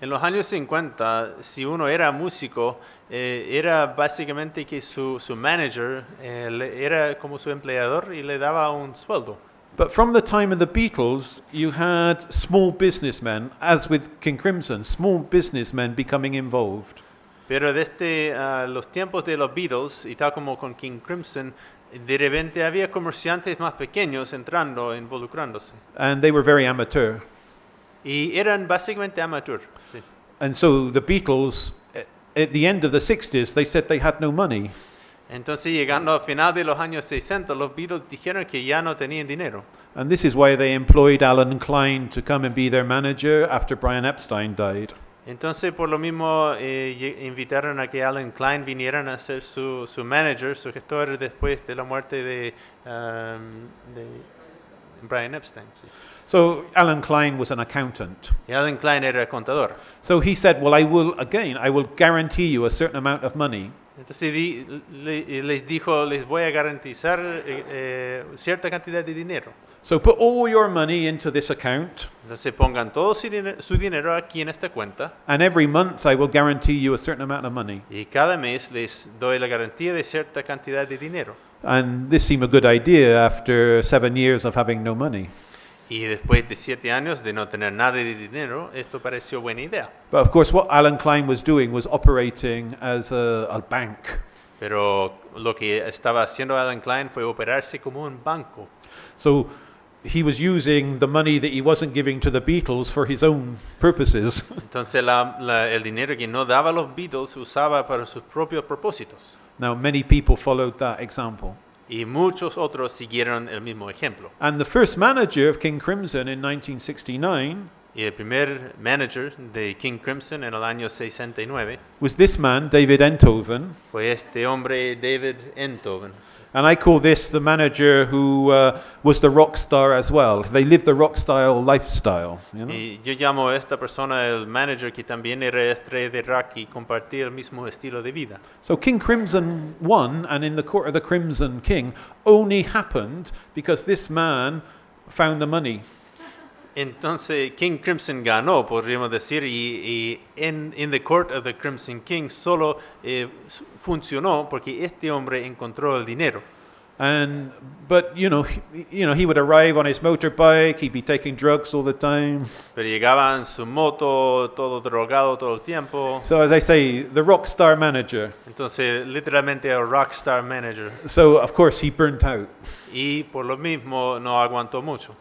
En los años 50, si uno era músico, era básicamente que su manager era como su empleador y le daba un sueldo. But from the time of the Beatles, you had small businessmen, as with King Crimson, small businessmen becoming involved. Pero desde los tiempos de los Beatles, y tal como con King Crimson, de repente había comerciantes más pequeños entrando, involucrándose. And they were very amateur. Y eran básicamente amateur. Sí. And so the Beatles, at the end of the 60s, they said they had no money. Entonces, llegando al final de los años 60, los Beatles dijeron que ya no tenían dinero. And this is why they employed Alan Klein to come and be their manager after Brian Epstein died. Entonces, por lo mismo, invitaron a que Alan Klein vinieran a ser su manager, su gestor, después de la muerte de Brian Epstein. Sí. So Alan Klein was an accountant. Y Alan Klein era contador. So he said, well, I will guarantee you a certain amount of money. Entonces les dijo, les voy a garantizar cierta cantidad de dinero. So put all your money into this account, Entonces pongan todo su dinero aquí en esta cuenta and every month I will guarantee you a certain amount of money. y cada mes les doy la garantía de cierta cantidad de dinero. And this seemed a good idea after 7 years of having no money. Y después de 7 años de no tener nada de dinero, esto pareció buena idea. But of course, what Alan Klein was doing was operating as a bank. Pero lo que estaba haciendo Alan Klein fue operarse como un banco. So he was using the money that he wasn't giving to the Beatles for his own purposes. Entonces el dinero que no daba a los Beatles se usaba para sus propios propósitos. Now, many people followed that example. Y muchos otros siguieron el mismo ejemplo. And the first manager of King Crimson in 1969 Y el primer manager de King Crimson en el año 69 was this man, David Enthoven. fue este hombre David Enthoven. And I call this the manager who was the rock star as well. They lived the rock style lifestyle. You know? Y yo llamo a esta persona el manager que también era estrella de rock y compartía el mismo estilo de vida. So King Crimson won, and in the court of the Crimson King, only happened because this man found the money. Entonces King Crimson ganó, podríamos decir, y en the court of the Crimson King solo funcionó porque este hombre encontró el dinero. But he would arrive on his motorbike. He'd be taking drugs all the time. Pero llegaba en su moto, todo drogado todo el tiempo. So as I say, the rock star manager. Entonces literalmente el rockstar manager. So of course he burnt out. Y por lo mismo no aguantó mucho.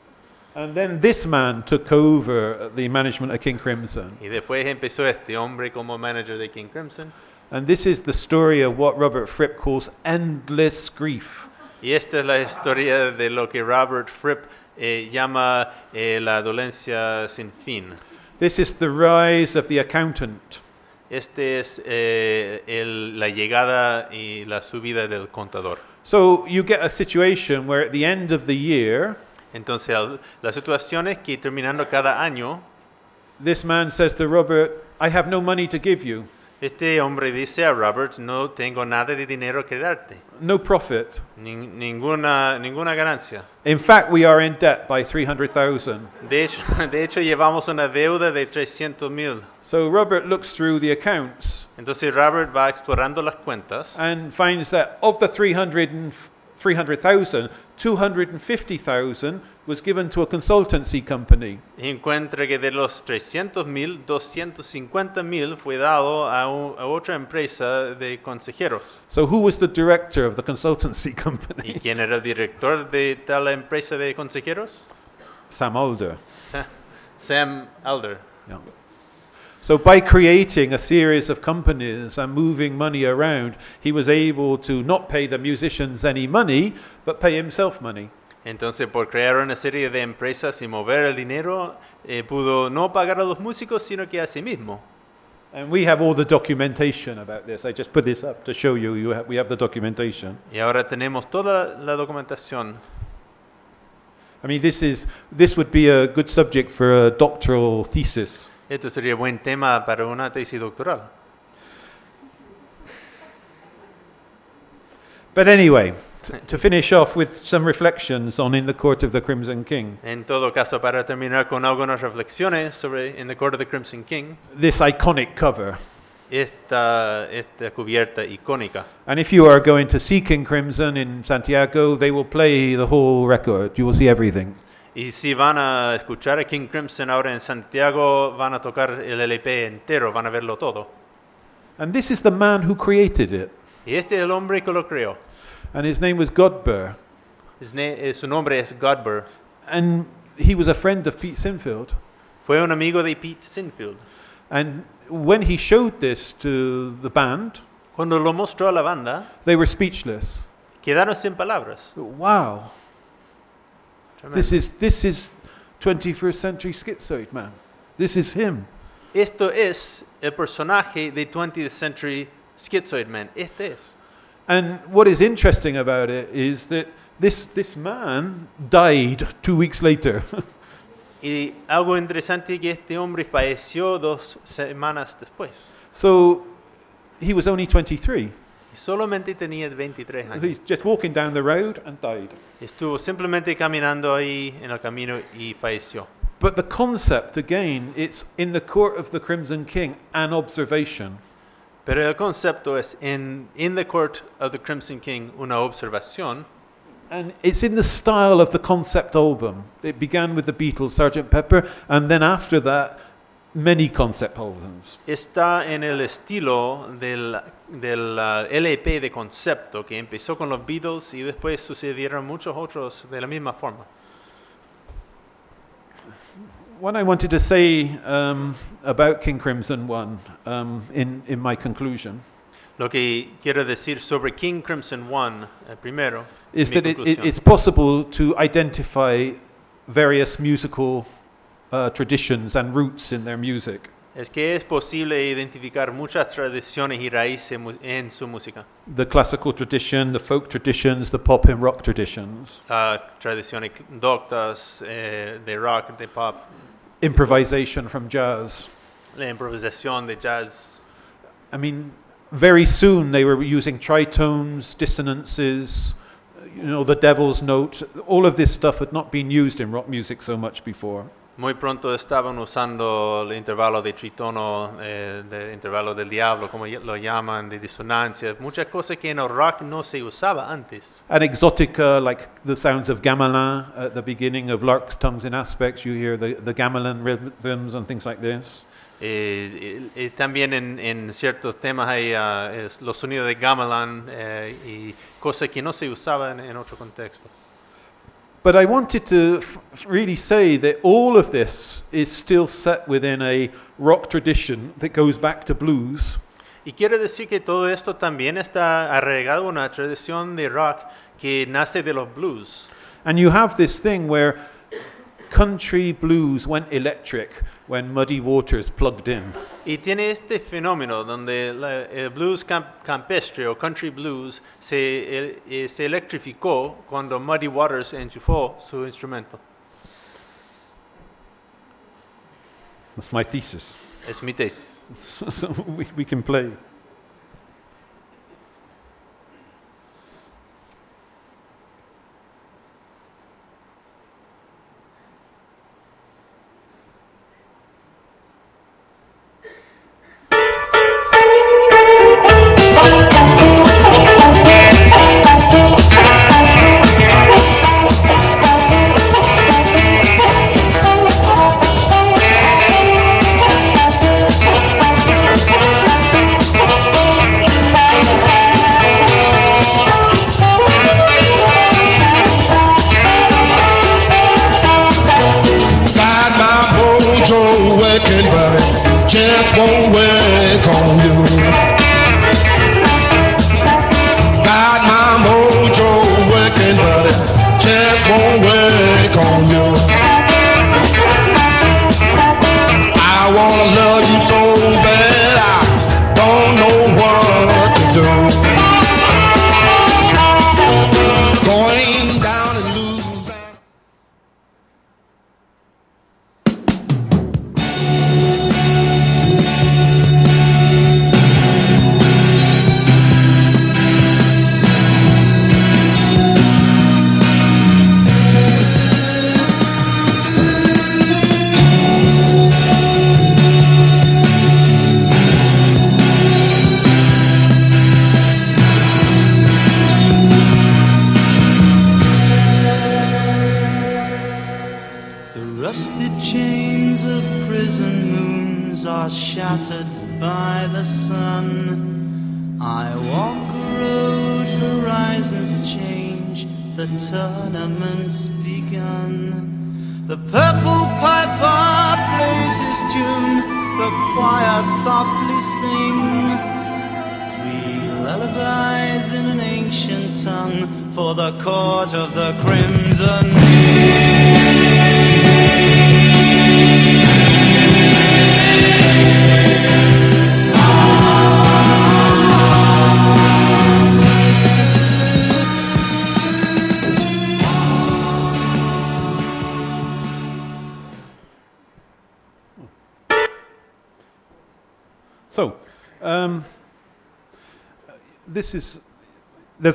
And then this man took over the management of King Crimson. Y después empezó este hombre como manager de King Crimson. And this is the story of what Robert Fripp calls endless grief. Y esta es la historia de lo que Robert Fripp llama la dolencia sin fin. This is the rise of the accountant. Este es la llegada y la subida del contador. So you get a situation where at the end of the year, Entonces, la situación es que terminando cada año, this man says to Robert, I have no money to give you. este hombre dice a Robert, no tengo nada de dinero que darte, No profit. ninguna ganancia. In fact, we are in debt by 300,000. De hecho, llevamos una deuda de 300,000. So Robert looks through the accounts Entonces Robert va explorando las cuentas and finds that of the 300,000, 250,000 was given to a consultancy company. y encuentra que de los 300,000, 250,000 fue dado a otra empresa de consejeros. So who was the director of the consultancy ¿Y company? quién era el director de tal empresa de consejeros? Sam Alder. Sam Alder. Yeah. So by creating a series of companies and moving money around, he was able to not pay the musicians any money, but pay himself money. Entonces, por crear una serie de empresas y mover el dinero, pudo no pagar a los músicos, sino que a sí mismo. And we have all the documentation about this. I just put this up to show you, we have the documentation. Y ahora tenemos toda la documentación. I mean, this would be a good subject for a doctoral thesis. Esto sería buen tema para una tesis doctoral. But anyway, to finish off with some reflections on In the Court of the Crimson King, En todo caso, para terminar con algunas reflexiones sobre In the Court of the Crimson King, this iconic cover. esta cubierta icónica. And if you are going to see King Crimson in Santiago, they will play the whole record. You will see everything. Y si van a escuchar a King Crimson ahora en Santiago, van a tocar el LP entero, van a verlo todo. And this is the man who created it. Y este es el hombre que lo creó. And his name was Godber. Su nombre es Godber. And he was a friend of Pete Sinfield. Fue un amigo de Pete Sinfield. And when he showed this to the band, Cuando lo mostró a la banda, they were speechless. quedaron sin palabras. Wow. Tremendo. This is 21st century schizoid man. This is him. Esto es el personaje de 20th Century Schizoid Man. Este es. And what is interesting about it is that this man died 2 weeks later. Y algo interesante es que este hombre falleció 2 semanas después. So he was only 23. Y solamente tenía 23 años. He's just walking down the road and died. Estuvo simplemente caminando ahí en el camino y falleció. But the concept, again, it's in the court of the Crimson King, an observation. Pero el concepto es in the court of the Crimson King, una observación. And it's in the style of the concept album. It began with the Beatles, Sgt. Pepper, and then after that, many concept albums. Está en el estilo del LP de concepto que empezó con los Beatles y después sucedieron muchos otros de la misma forma. What I wanted to say about King Crimson 1 in my conclusion Lo que quiero decir sobre King Crimson 1, primero, is mi that conclusión, it's possible to identify various musical traditions and roots in their music. es que es posible identificar muchas tradiciones y raíces en su música. The classical tradition, the folk traditions, the pop and rock traditions, Tradiciones doctas, de rock, de pop, improvisation from jazz. la improvisación de jazz. I mean, very soon they were using tritones, dissonances, the devil's note. All of this stuff had not been used in rock music so much before. Muy pronto estaban usando el intervalo de tritono, de intervalo del diablo, como lo llaman, de disonancia, muchas cosas que en el rock no se usaba antes. And exotica, like the sounds of gamelan at the beginning of Lark's Tongues in Aspects, you hear the gamelan rhythms and things like this. También en ciertos temas hay los sonidos de gamelan y cosas que no se usaban en otro contexto. But I wanted to really say that all of this is still set within a rock tradition that goes back to blues. Y quiero decir que todo esto también está arraigado en una tradición de rock que nace de los blues. And you have this thing where country blues went electric when Muddy Waters plugged in. Y tiene este fenómeno donde el blues campestre o country blues se electrificó cuando Muddy Waters enchufó su instrumento. That's my thesis. Es mi tesis. So we can play. Chance won't work on you. Got my mojo working, but chance won't work on you. I wanna love you so bad, I don't know what to do. Going down and losing. Shattered by the sun, I walk a road, horizons change, the tournament's begun. The purple piper plays his tune, the choir softly sing. 3 lullabies in an ancient tongue for the court of the Crimson King. So, there's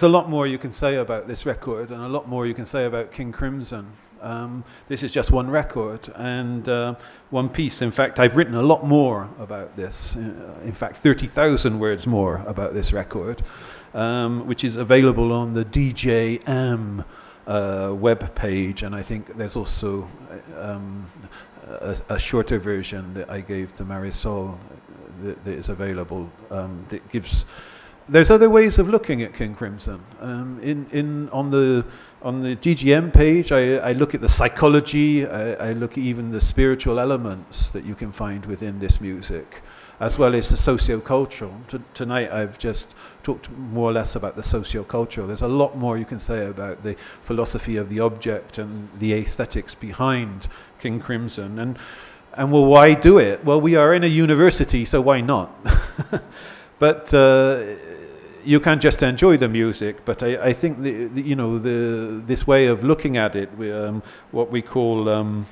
a lot more you can say about this record, and a lot more you can say about King Crimson. This is just one record and one piece. In fact, I've written a lot more about this. In fact, 30,000 words more about this record, which is available on the DJM web page, and I think there's also a shorter version that I gave to Marisol that is available. That gives. There's other ways of looking at King Crimson. On the DGM page, I look at the psychology. I look at even the spiritual elements that you can find within this music, as well as the socio-cultural. Tonight I've just talked more or less about the socio-cultural. There's a lot more you can say about the philosophy of the object and the aesthetics behind King Crimson. And well, why do it? Well, we are in a university, so why not? But you can't just enjoy the music. But I think this way of looking at it, what we call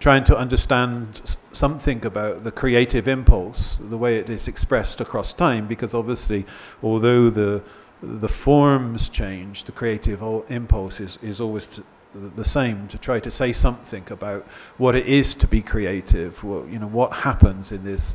trying to understand something about the creative impulse, the way it is expressed across time, because obviously, although the forms change, the creative impulse is always the same, to try to say something about what it is to be creative, what happens in this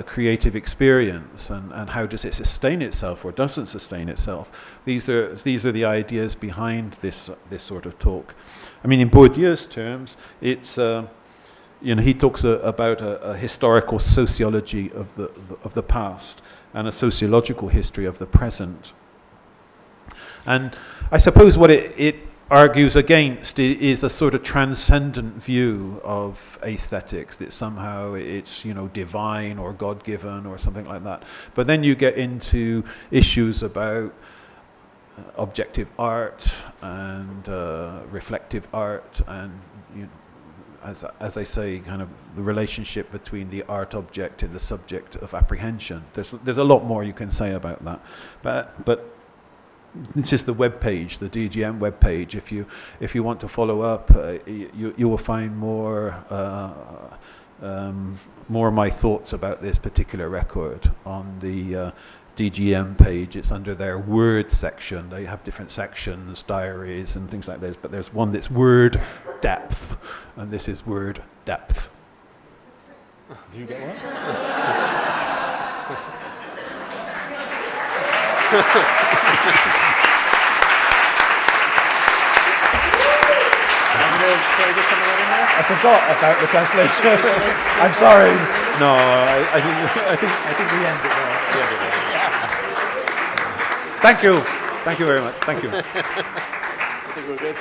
creative experience, and how does it sustain itself or doesn't sustain itself. These are the ideas behind this sort of talk. I mean, in Bourdieu's terms, it's he talks about a historical sociology of the past and a sociological history of the present. And I suppose what it argues against is a sort of transcendent view of aesthetics, that somehow it's divine or God-given or something like that. But then you get into issues about objective art and reflective art, and as I say, kind of the relationship between the art object and the subject of apprehension. There's a lot more you can say about that, but this is the web page, the DGM web page. If you want to follow up, you will find more of my thoughts about this particular record on the DGM page. It's under their word section. They have different sections, diaries and things like this, but there's one that's word depth, and this is word depth. Do you get one? I forgot about the translation. I'm sorry. No, I think we end it there. Thank you. Thank you very much. Thank you. I think we're good.